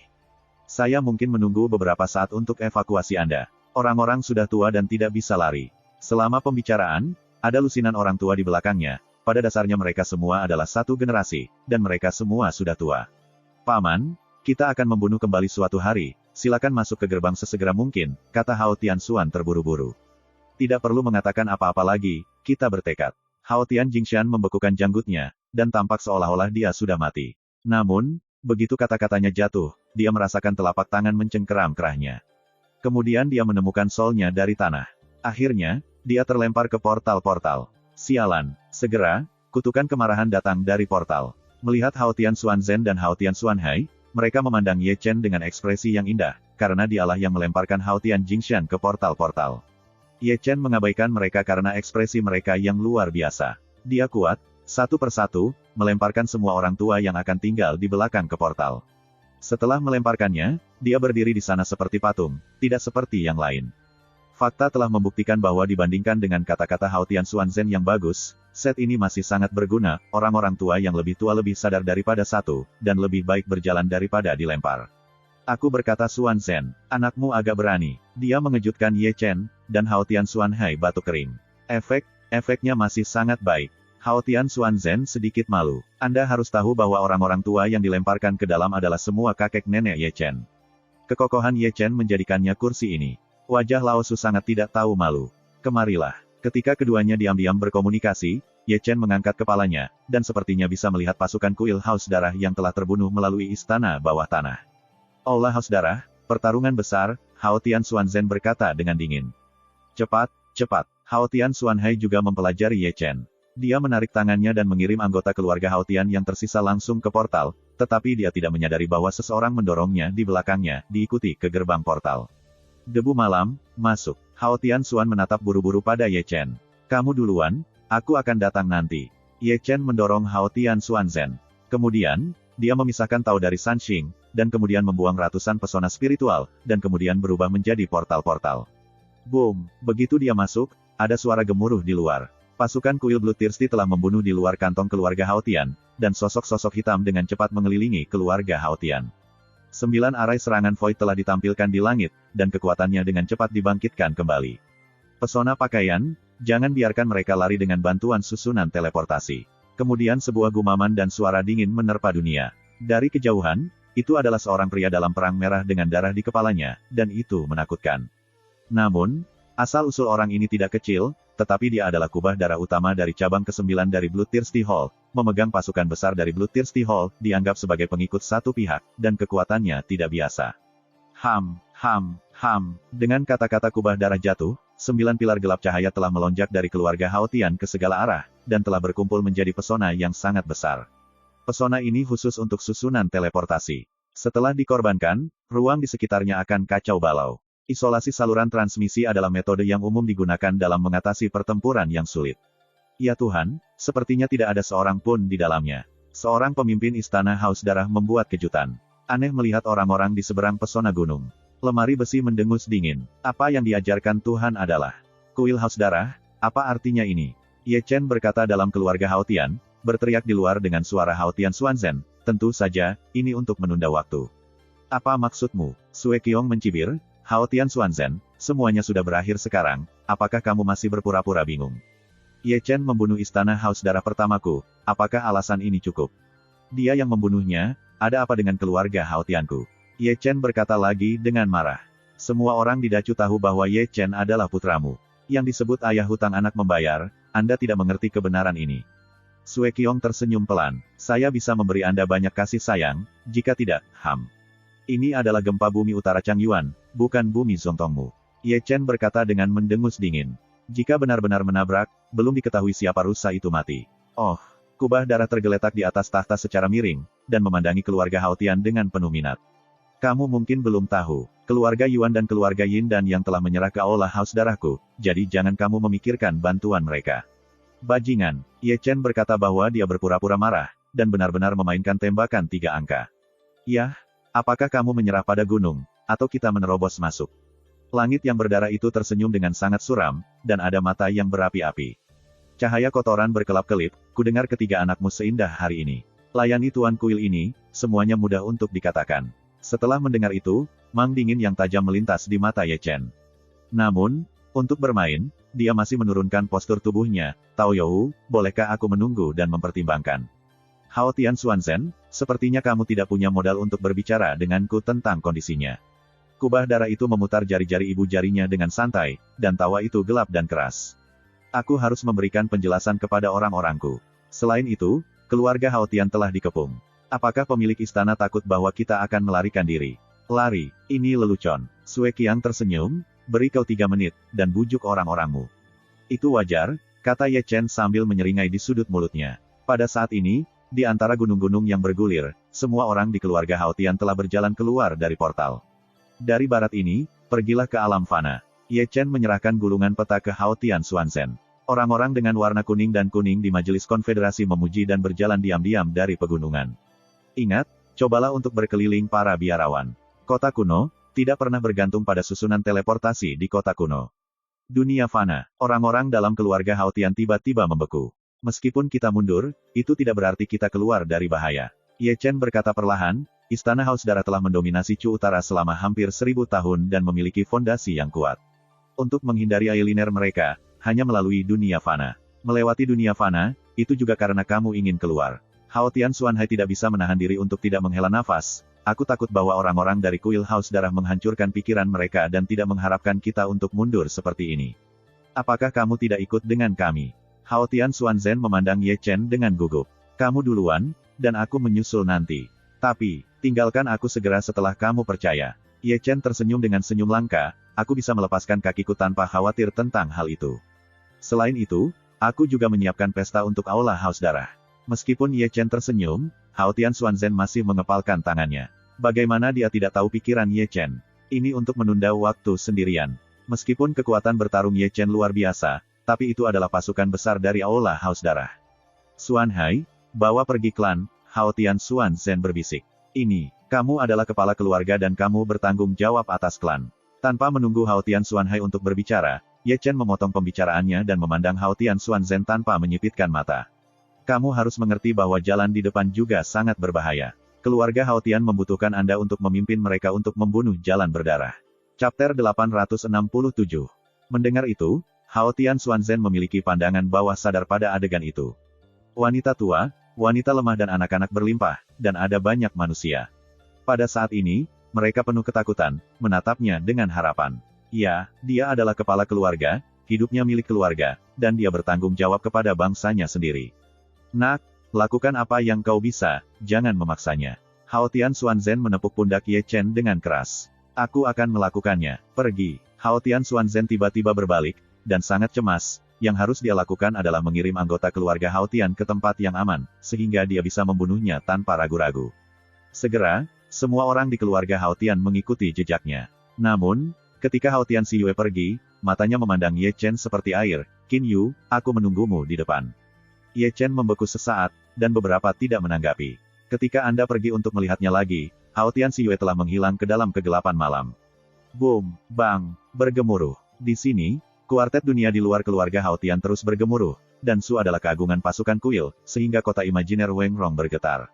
Saya mungkin menunggu beberapa saat untuk evakuasi Anda. Orang-orang sudah tua dan tidak bisa lari. Selama pembicaraan, ada lusinan orang tua di belakangnya. Pada dasarnya mereka semua adalah satu generasi, dan mereka semua sudah tua. Paman, kita akan membunuh kembali suatu hari. Silakan masuk ke gerbang sesegera mungkin, kata Hao Tian Xuan terburu-buru. Tidak perlu mengatakan apa-apa lagi, kita bertekad. Hao Tian Jingshan membekukan janggutnya, dan tampak seolah-olah dia sudah mati. Namun, begitu kata-katanya jatuh, dia merasakan telapak tangan mencengkeram kerahnya. Kemudian dia menemukan solnya dari tanah. Akhirnya, dia terlempar ke portal-portal. Sialan, segera, kutukan kemarahan datang dari portal. Melihat Hao Tian Xuanzhen dan Hao Tian Xuanhai, mereka memandang Ye Chen dengan ekspresi yang indah, karena dialah yang melemparkan Hao Tian Jingshan ke portal-portal. Ye Chen mengabaikan mereka karena ekspresi mereka yang luar biasa. Dia kuat, satu persatu, melemparkan semua orang tua yang akan tinggal di belakang ke portal. Setelah melemparkannya, dia berdiri di sana seperti patung, tidak seperti yang lain. Fakta telah membuktikan bahwa dibandingkan dengan kata-kata Hao Tian Xuanzhen yang bagus, set ini masih sangat berguna, orang-orang tua yang lebih tua lebih sadar daripada satu, dan lebih baik berjalan daripada dilempar. Aku berkata Xuanzhen, anakmu agak berani. Dia mengejutkan Ye Chen, dan Hao Tian Xuanhai batuk kering. Efeknya masih sangat baik. Hao Tian Xuanzhen sedikit malu. Anda harus tahu bahwa orang-orang tua yang dilemparkan ke dalam adalah semua kakek nenek Ye Chen. Kekokohan Ye Chen menjadikannya kursi ini. Wajah Lao Su sangat tidak tahu malu. Kemarilah. Ketika keduanya diam-diam berkomunikasi, Ye Chen mengangkat kepalanya, dan sepertinya bisa melihat pasukan kuil Haus Darah yang telah terbunuh melalui istana bawah tanah. Aula Haus Darah, pertarungan besar, Hao Tian Xuanzhen berkata dengan dingin. Cepat, cepat. Hao Tian Xuanhai juga mempelajari Ye Chen. Dia menarik tangannya dan mengirim anggota keluarga Hao Tian yang tersisa langsung ke portal, tetapi dia tidak menyadari bahwa seseorang mendorongnya di belakangnya, diikuti ke gerbang portal. Debu malam, masuk. Hao Tian Xuan menatap buru-buru pada Ye Chen. Kamu duluan, aku akan datang nanti. Ye Chen mendorong Hao Tian Xuanzhen. Kemudian, dia memisahkan Tao dari Sanxing, dan kemudian membuang ratusan pesona spiritual, dan kemudian berubah menjadi portal-portal. Boom! Begitu dia masuk, ada suara gemuruh di luar. Pasukan kuil Bloodthirsty telah membunuh di luar kantong keluarga Hao Tian, dan sosok-sosok hitam dengan cepat mengelilingi keluarga Hao Tian. 9 arai serangan Void telah ditampilkan di langit, dan kekuatannya dengan cepat dibangkitkan kembali. Pesona pakaian, jangan biarkan mereka lari dengan bantuan susunan teleportasi. Kemudian sebuah gumaman dan suara dingin menerpa dunia. Dari kejauhan, itu adalah seorang pria dalam perang merah dengan darah di kepalanya, dan itu menakutkan. Namun, asal-usul orang ini tidak kecil, tetapi dia adalah kubah darah utama dari cabang ke-9 dari Bloodthirsty Hall, memegang pasukan besar dari Bloodthirsty Hall, dianggap sebagai pengikut satu pihak, dan kekuatannya tidak biasa. Dengan kata-kata kubah darah jatuh, 9 pilar gelap cahaya telah melonjak dari keluarga Hao Tian ke segala arah, dan telah berkumpul menjadi pesona yang sangat besar. Pesona ini khusus untuk susunan teleportasi. Setelah dikorbankan, ruang di sekitarnya akan kacau balau. Isolasi saluran transmisi adalah metode yang umum digunakan dalam mengatasi pertempuran yang sulit. Ya Tuhan, sepertinya tidak ada seorang pun di dalamnya. Seorang pemimpin istana Haus Darah membuat kejutan. Aneh melihat orang-orang di seberang pesona gunung. Lemari besi mendengus dingin. Apa yang diajarkan Tuhan adalah, kuil Haus Darah, Apa artinya ini? Ye Chen berkata dalam keluarga Hao Tian, berteriak di luar dengan suara Hao Tian Xuanzhen, tentu saja, ini untuk menunda waktu. Apa maksudmu? Sue Qiong mencibir, Hao Tian Xuanzhen, semuanya sudah berakhir sekarang, apakah kamu masih berpura-pura bingung? Ye Chen membunuh istana Haus Darah pertamaku, apakah alasan ini cukup? Dia yang membunuhnya, ada apa dengan keluarga Hao Tianku? Ye Chen berkata lagi dengan marah. Semua orang di Dacu tahu bahwa Ye Chen adalah putramu. Yang disebut ayah hutang anak membayar, Anda tidak mengerti kebenaran ini. Sue Qiong tersenyum pelan. Saya bisa memberi Anda banyak kasih sayang, jika tidak, Ini adalah gempa bumi utara Changyuan, bukan bumi Zongtongmu. Ye Chen berkata dengan mendengus dingin. Jika benar-benar menabrak, belum diketahui siapa rusa itu mati. Oh, kubah darah tergeletak di atas tahta secara miring, dan memandangi keluarga Hao Tian dengan penuh minat. Kamu mungkin belum tahu, keluarga Yuan dan keluarga Yin dan yang telah menyerah ke Aula Haus Darahku, jadi jangan kamu memikirkan bantuan mereka. Bajingan, Ye Chen berkata bahwa dia berpura-pura marah, dan benar-benar memainkan tembakan 3 angka. Yah, apakah kamu menyerah pada gunung, atau kita menerobos masuk? Langit yang berdarah itu tersenyum dengan sangat suram, dan ada mata yang berapi-api. Cahaya kotoran berkelap-kelip, kudengar ketiga anakmu seindah hari ini. Layani Tuan Kuil ini, semuanya mudah untuk dikatakan. Setelah mendengar itu, mang dingin yang tajam melintas di mata Ye Chen. Namun, untuk bermain, dia masih menurunkan postur tubuhnya. Tao You, bolehkah aku menunggu dan mempertimbangkan? Hao Tian Xuanzhen, sepertinya kamu tidak punya modal untuk berbicara denganku tentang kondisinya. Kubah darah itu memutar jari-jari ibu jarinya dengan santai, dan tawa itu gelap dan keras. Aku harus memberikan penjelasan kepada orang-orangku. Selain itu, keluarga Hao Tian telah dikepung. Apakah pemilik istana takut bahwa kita akan melarikan diri? Lari, ini lelucon. Sue Qiang tersenyum, beri kau 3 menit, dan bujuk orang-orangmu. Itu wajar, kata Ye Chen sambil menyeringai di sudut mulutnya. Pada saat ini, di antara gunung-gunung yang bergulir, semua orang di keluarga Hao Tian telah berjalan keluar dari portal. Dari barat ini, pergilah ke alam fana. Ye Chen menyerahkan gulungan peta ke Hao Tian Xuanzhen. Orang-orang dengan warna kuning dan kuning di Majelis Konfederasi memuji dan berjalan diam-diam dari pegunungan. Ingat, cobalah untuk berkeliling para biarawan. Kota kuno, tidak pernah bergantung pada susunan teleportasi di kota kuno. Dunia fana, orang-orang dalam keluarga Hao Tian tiba-tiba membeku. Meskipun kita mundur, itu tidak berarti kita keluar dari bahaya. Ye Chen berkata perlahan, Istana Haus Darah telah mendominasi Chu Utara selama hampir 1000 tahun dan memiliki fondasi yang kuat. Untuk menghindari ailiner mereka, hanya melalui dunia fana. Melewati dunia fana, itu juga karena kamu ingin keluar. Hao Tian Xuanhai tidak bisa menahan diri untuk tidak menghela nafas. Aku takut bahwa orang-orang dari kuil Haus Darah menghancurkan pikiran mereka dan tidak mengharapkan kita untuk mundur seperti ini. Apakah kamu tidak ikut dengan kami? Hao Tian Xuanzhen memandang Ye Chen dengan gugup. Kamu duluan, dan aku menyusul nanti. Tapi, tinggalkan aku segera setelah kamu percaya. Ye Chen tersenyum dengan senyum langka, aku bisa melepaskan kakiku tanpa khawatir tentang hal itu. Selain itu, aku juga menyiapkan pesta untuk Aula Haus Darah. Meskipun Ye Chen tersenyum, Hao Tian Xuanzhen masih mengepalkan tangannya. Bagaimana dia tidak tahu pikiran Ye Chen? Ini untuk menunda waktu sendirian. Meskipun kekuatan bertarung Ye Chen luar biasa, tapi itu adalah pasukan besar dari Aula Haus Darah. Xuanhai, bawa pergi klan, Hao Tian Xuanzhen berbisik. Ini, kamu adalah kepala keluarga dan kamu bertanggung jawab atas klan. Tanpa menunggu Hao Tian Xuanhai untuk berbicara, Ye Chen memotong pembicaraannya dan memandang Hao Tian Xuanzhen tanpa menyipitkan mata. Kamu harus mengerti bahwa jalan di depan juga sangat berbahaya. Keluarga Hao Tian membutuhkan Anda untuk memimpin mereka untuk membunuh jalan berdarah. Chapter 867. Mendengar itu, Hao Tian Xuanzhen memiliki pandangan bawah sadar pada adegan itu. Wanita tua, wanita lemah dan anak-anak berlimpah, dan ada banyak manusia. Pada saat ini, mereka penuh ketakutan, menatapnya dengan harapan. Ya, dia adalah kepala keluarga, hidupnya milik keluarga, dan dia bertanggung jawab kepada bangsanya sendiri. Nak, lakukan apa yang kau bisa, jangan memaksanya. Hao Tian Xuanzhen menepuk pundak Ye Chen dengan keras. Aku akan melakukannya, pergi. Hao Tian Xuanzhen tiba-tiba berbalik, dan sangat cemas. Yang harus dia lakukan adalah mengirim anggota keluarga Hao Tian ke tempat yang aman, sehingga dia bisa membunuhnya tanpa ragu-ragu. Segera, semua orang di keluarga Hao Tian mengikuti jejaknya. Namun, ketika Hao Tian Xiyue pergi, matanya memandang Ye Chen seperti air. Qin Yu, aku menunggumu di depan. Ye Chen membeku sesaat, dan beberapa tidak menanggapi. Ketika Anda pergi untuk melihatnya lagi, Hao Tian Xiyue telah menghilang ke dalam kegelapan malam. Boom, bang, bergemuruh. Di sini, Kuartet dunia di luar keluarga Hao Tian terus bergemuruh, dan Su adalah keagungan pasukan kuil, sehingga kota imajiner Wengrong bergetar.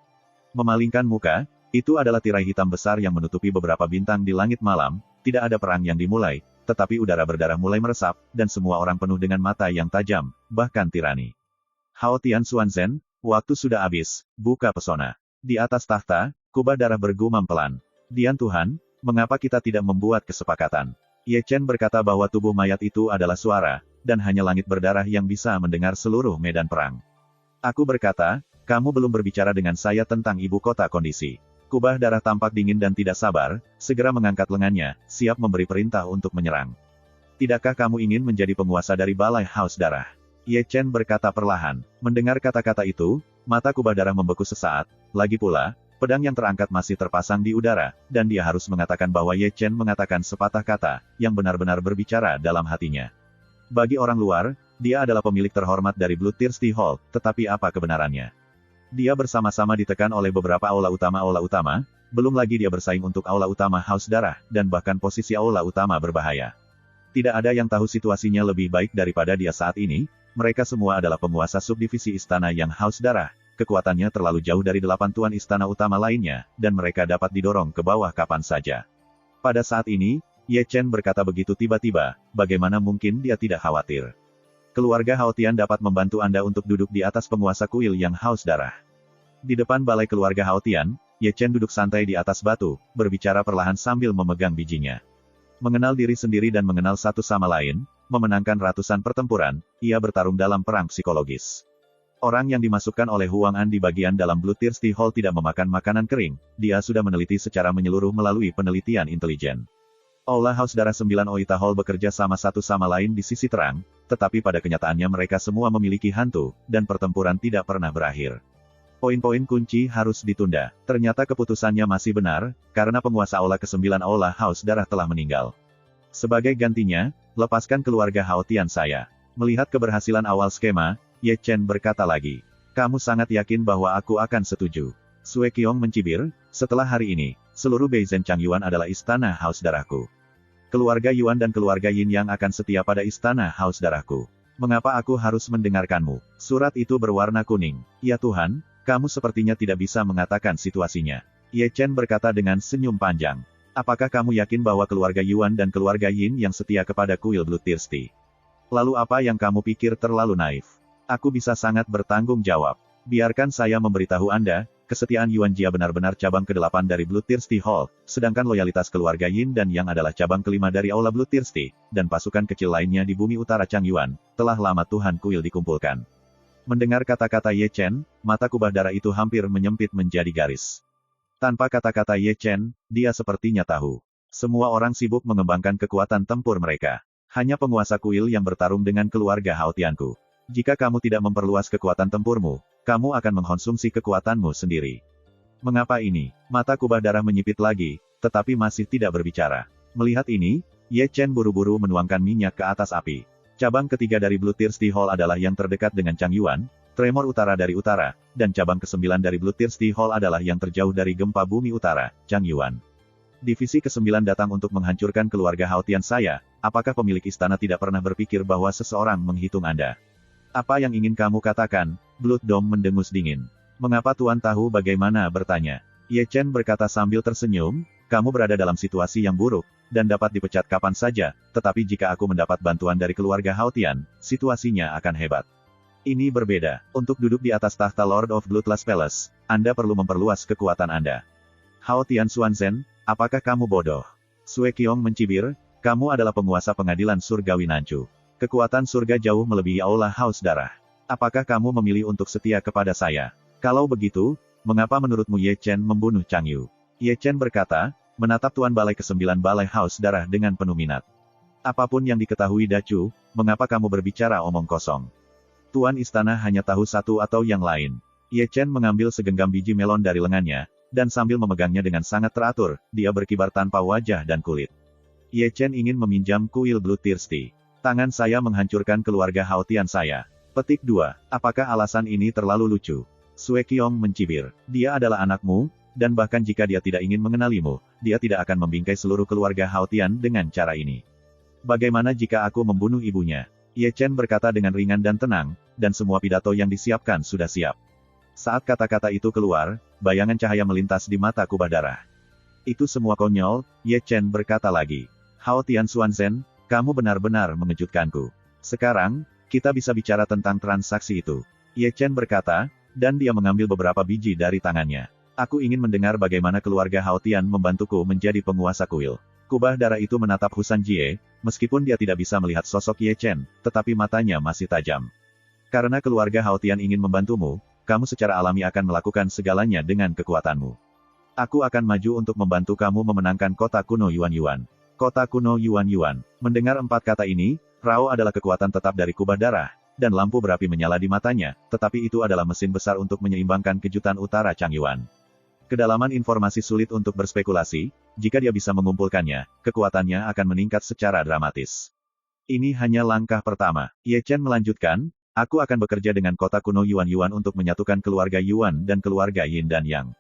Memalingkan muka, itu adalah tirai hitam besar yang menutupi beberapa bintang di langit malam, tidak ada perang yang dimulai, tetapi udara berdarah mulai meresap, dan semua orang penuh dengan mata yang tajam, bahkan tirani. Hao Tian Xuanzhen, waktu sudah habis, buka pesona. Di atas tahta, kubah darah bergumam pelan. Dian Tuhan, mengapa kita tidak membuat kesepakatan? Ye Chen berkata bahwa tubuh mayat itu adalah suara, dan hanya langit berdarah yang bisa mendengar seluruh medan perang. Aku berkata, kamu belum berbicara dengan saya tentang ibu kota kondisi. Kubah darah tampak dingin dan tidak sabar, segera mengangkat lengannya, siap memberi perintah untuk menyerang. Tidakkah kamu ingin menjadi penguasa dari balai haus darah? Ye Chen berkata perlahan. Mendengar kata-kata itu, mata kubah darah membeku sesaat, lagi pula, pedang yang terangkat masih terpasang di udara, dan dia harus mengatakan bahwa Ye Chen mengatakan sepatah kata, yang benar-benar berbicara dalam hatinya. Bagi orang luar, dia adalah pemilik terhormat dari Bloodthirsty Hall, tetapi apa kebenarannya? Dia bersama-sama ditekan oleh beberapa aula utama, belum lagi dia bersaing untuk aula utama Haus Darah, dan bahkan posisi aula utama berbahaya. Tidak ada yang tahu situasinya lebih baik daripada dia saat ini, mereka semua adalah penguasa subdivisi istana yang Haus Darah, kekuatannya terlalu jauh dari 8 tuan istana utama lainnya, dan mereka dapat didorong ke bawah kapan saja. Pada saat ini, Ye Chen berkata begitu tiba-tiba, bagaimana mungkin dia tidak khawatir? Keluarga Hao Tian dapat membantu Anda untuk duduk di atas penguasa kuil yang haus darah. Di depan balai keluarga Hao Tian, Ye Chen duduk santai di atas batu, berbicara perlahan sambil memegang bijinya. Mengenal diri sendiri dan mengenal satu sama lain, memenangkan ratusan pertempuran, ia bertarung dalam perang psikologis. Orang yang dimasukkan oleh Huang An di bagian dalam Bloodthirsty Hall tidak memakan makanan kering, dia sudah meneliti secara menyeluruh melalui penelitian intelijen. Aula Haus Darah 9 Oita Hall bekerja sama satu sama lain di sisi terang, tetapi pada kenyataannya mereka semua memiliki hantu, dan pertempuran tidak pernah berakhir. Poin-poin kunci harus ditunda. Ternyata keputusannya masih benar, karena penguasa Aula ke-9 Aula Haus Darah telah meninggal. Sebagai gantinya, lepaskan keluarga Hao Tian saya. Melihat keberhasilan awal skema, Ye Chen berkata lagi. Kamu sangat yakin bahwa aku akan setuju? Sue Qiong mencibir, setelah hari ini, seluruh Beizhen Changyuan adalah istana Haus Darahku. Keluarga Yuan dan keluarga Yin yang akan setia pada istana Haus Darahku. Mengapa aku harus mendengarkanmu? Surat itu berwarna kuning. Ya Tuhan, kamu sepertinya tidak bisa mengatakan situasinya. Ye Chen berkata dengan senyum panjang. Apakah kamu yakin bahwa keluarga Yuan dan keluarga Yin yang setia kepada kuil Bloodthirsty? Lalu apa yang kamu pikir terlalu naif? Aku bisa sangat bertanggung jawab. Biarkan saya memberitahu Anda, kesetiaan Yuan Jia benar-benar cabang ke-8 dari Bloodthirsty Hall, sedangkan loyalitas keluarga Yin dan Yang adalah cabang ke-5 dari Aula Bloodthirsty, dan pasukan kecil lainnya di bumi utara Changyuan, telah lama Tuhan Kuil dikumpulkan. Mendengar kata-kata Ye Chen, mata kubah darah itu hampir menyempit menjadi garis. Tanpa kata-kata Ye Chen, dia sepertinya tahu. Semua orang sibuk mengembangkan kekuatan tempur mereka. Hanya penguasa kuil yang bertarung dengan keluarga Hao Tianku. Jika kamu tidak memperluas kekuatan tempurmu, kamu akan mengkonsumsi kekuatanmu sendiri. Mengapa ini? Mata kubah darah menyipit lagi, tetapi masih tidak berbicara. Melihat ini, Ye Chen buru-buru menuangkan minyak ke atas api. Cabang ketiga dari Bloodthirsty Hall adalah yang terdekat dengan Changyuan, tremor utara dari utara, dan cabang ke-9 dari Bloodthirsty Hall adalah yang terjauh dari gempa bumi utara, Changyuan. Divisi ke-9 datang untuk menghancurkan keluarga Hao Tian saya, apakah pemilik istana tidak pernah berpikir bahwa seseorang menghitung Anda? Apa yang ingin kamu katakan? Blood Dome mendengus dingin. Mengapa Tuan tahu bagaimana bertanya? Ye Chen berkata sambil tersenyum, kamu berada dalam situasi yang buruk, dan dapat dipecat kapan saja, tetapi jika aku mendapat bantuan dari keluarga Hao Tian, situasinya akan hebat. Ini berbeda. Untuk duduk di atas tahta Lord of Bloodlust Palace, Anda perlu memperluas kekuatan Anda. Hao Tian Xuanzhen, apakah kamu bodoh? Sue Qiong mencibir, kamu adalah penguasa pengadilan surgawi Nanchu. Kekuatan surga jauh melebihi Aula Haus Darah. Apakah kamu memilih untuk setia kepada saya? Kalau begitu, mengapa menurutmu Ye Chen membunuh Chang Yu? Ye Chen berkata, menatap Tuan Balai ke-9 Balai Haus Darah dengan penuh minat. Apapun yang diketahui Dacu, mengapa kamu berbicara omong kosong? Tuan istana hanya tahu satu atau yang lain. Ye Chen mengambil segenggam biji melon dari lengannya, dan sambil memegangnya dengan sangat teratur, dia berkibar tanpa wajah dan kulit. Ye Chen ingin meminjam kuil Bloodthirsty. Tangan saya menghancurkan keluarga Hao Tian saya. Petik 2. Apakah alasan ini terlalu lucu? Sue Qiong mencibir. Dia adalah anakmu, dan bahkan jika dia tidak ingin mengenalimu, dia tidak akan membingkai seluruh keluarga Hao Tian dengan cara ini. Bagaimana jika aku membunuh ibunya? Ye Chen berkata dengan ringan dan tenang, dan semua pidato yang disiapkan sudah siap. Saat kata-kata itu keluar, bayangan cahaya melintas di mata kubah darah. Itu semua konyol, Ye Chen berkata lagi. Hao Tian Xuanzhen, kamu benar-benar mengejutkanku. Sekarang, kita bisa bicara tentang transaksi itu. Ye Chen berkata, dan dia mengambil beberapa biji dari tangannya. Aku ingin mendengar bagaimana keluarga Hao Tian membantuku menjadi penguasa kuil. Kubah darah itu menatap Husan Jie, meskipun dia tidak bisa melihat sosok Ye Chen, tetapi matanya masih tajam. Karena keluarga Hao Tian ingin membantumu, kamu secara alami akan melakukan segalanya dengan kekuatanmu. Aku akan maju untuk membantu kamu memenangkan kota kuno Yuan Yuan. Kota kuno Yuan Yuan. Mendengar 4 kata ini, Rao adalah kekuatan tetap dari kubah darah, dan lampu berapi menyala di matanya, tetapi itu adalah mesin besar untuk menyeimbangkan kejutan utara Changyuan. Kedalaman informasi sulit untuk berspekulasi, jika dia bisa mengumpulkannya, kekuatannya akan meningkat secara dramatis. Ini hanya langkah pertama. Ye Chen melanjutkan, aku akan bekerja dengan kota kuno Yuan Yuan untuk menyatukan keluarga Yuan dan keluarga Yin dan Yang.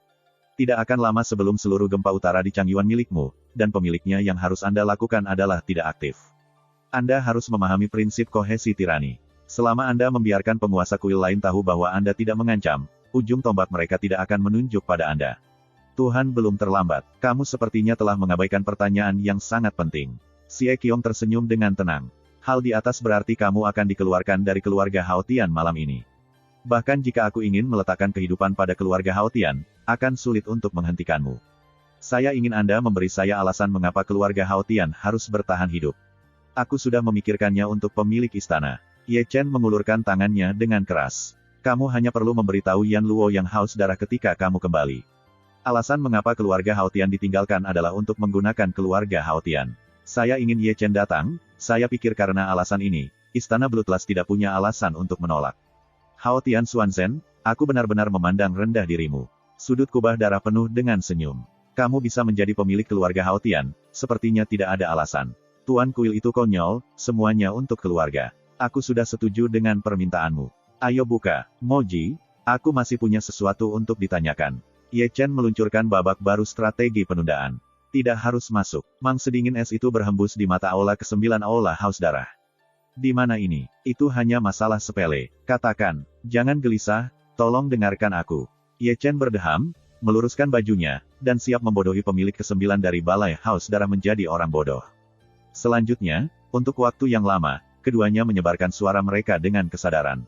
Tidak akan lama sebelum seluruh gempa utara di Changyuan milikmu, dan pemiliknya yang harus Anda lakukan adalah tidak aktif. Anda harus memahami prinsip kohesi tirani. Selama Anda membiarkan penguasa kuil lain tahu bahwa Anda tidak mengancam, ujung tombak mereka tidak akan menunjuk pada Anda. Tuhan belum terlambat. Kamu sepertinya telah mengabaikan pertanyaan yang sangat penting. Xie Qiong tersenyum dengan tenang. Hal di atas berarti kamu akan dikeluarkan dari keluarga Hao Tian malam ini. Bahkan jika aku ingin meletakkan kehidupan pada keluarga Hao Tian, akan sulit untuk menghentikanmu. Saya ingin Anda memberi saya alasan mengapa keluarga Hao Tian harus bertahan hidup. Aku sudah memikirkannya untuk pemilik istana. Ye Chen mengulurkan tangannya dengan keras. Kamu hanya perlu memberitahu Yan Luo yang haus darah ketika kamu kembali. Alasan mengapa keluarga Hao Tian ditinggalkan adalah untuk menggunakan keluarga Hao Tian. Saya ingin Ye Chen datang, saya pikir karena alasan ini, istana Bloodlust tidak punya alasan untuk menolak. Hao Tian Xuanzhen, aku benar-benar memandang rendah dirimu. Sudut kubah darah penuh dengan senyum. Kamu bisa menjadi pemilik keluarga Hao Tian, sepertinya tidak ada alasan. Tuan kuil itu konyol, semuanya untuk keluarga. Aku sudah setuju dengan permintaanmu. Ayo buka, Moji, aku masih punya sesuatu untuk ditanyakan. Ye Chen meluncurkan babak baru strategi penundaan. Tidak harus masuk. Mang sedingin es itu berhembus di mata Aula ke-9 Aula Haus Darah. Di mana ini? Itu hanya masalah sepele. Katakan, jangan gelisah, tolong dengarkan aku. Ye Chen berdeham, meluruskan bajunya, dan siap membodohi pemilik ke-9 dari Balai Haus Darah menjadi orang bodoh. Selanjutnya, untuk waktu yang lama, keduanya menyebarkan suara mereka dengan kesadaran.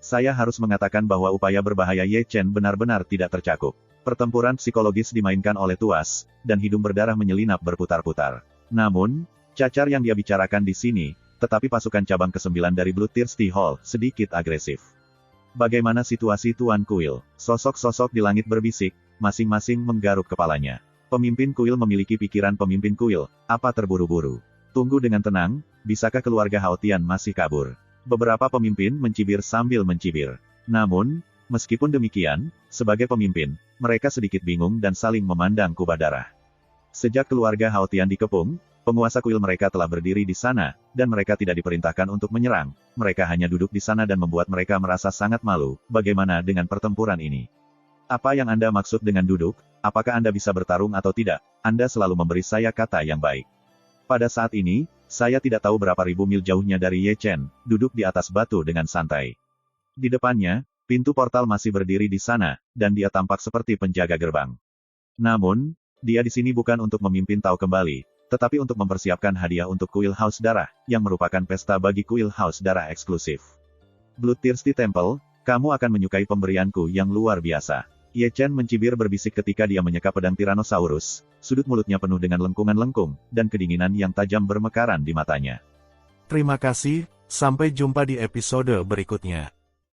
Saya harus mengatakan bahwa upaya berbahaya Ye Chen benar-benar tidak tercakup. Pertempuran psikologis dimainkan oleh Tuas, dan hidung berdarah menyelinap berputar-putar. Namun, cacar yang dia bicarakan di sini, tetapi pasukan cabang ke-9 dari Bloodthirsty Hall sedikit agresif. Bagaimana situasi Tuan Kuil? Sosok-sosok di langit berbisik, masing-masing menggaruk kepalanya. Pemimpin kuil memiliki pikiran pemimpin kuil, apa terburu-buru? Tunggu dengan tenang, bisakah keluarga Hao Tian masih kabur? Beberapa pemimpin mencibir sambil mencibir. Namun, meskipun demikian, sebagai pemimpin, mereka sedikit bingung dan saling memandang kubah darah. Sejak keluarga Hao Tian dikepung, penguasa kuil mereka telah berdiri di sana, dan mereka tidak diperintahkan untuk menyerang. Mereka hanya duduk di sana dan membuat mereka merasa sangat malu. Bagaimana dengan pertempuran ini? Apa yang Anda maksud dengan duduk? Apakah Anda bisa bertarung atau tidak? Anda selalu memberi saya kata yang baik. Pada saat ini, saya tidak tahu berapa ribu mil jauhnya dari Ye Chen, duduk di atas batu dengan santai. Di depannya, pintu portal masih berdiri di sana, dan dia tampak seperti penjaga gerbang. Namun, dia di sini bukan untuk memimpin Tao kembali, tetapi untuk mempersiapkan hadiah untuk kuil Haus Darah, yang merupakan pesta bagi kuil Haus Darah eksklusif. Bloodthirsty Temple, kamu akan menyukai pemberianku yang luar biasa. Ye Chen mencibir berbisik ketika dia menyeka pedang Tyrannosaurus, sudut mulutnya penuh dengan lengkungan lengkung, dan kedinginan yang tajam bermekaran di matanya. Terima kasih, sampai jumpa di episode berikutnya.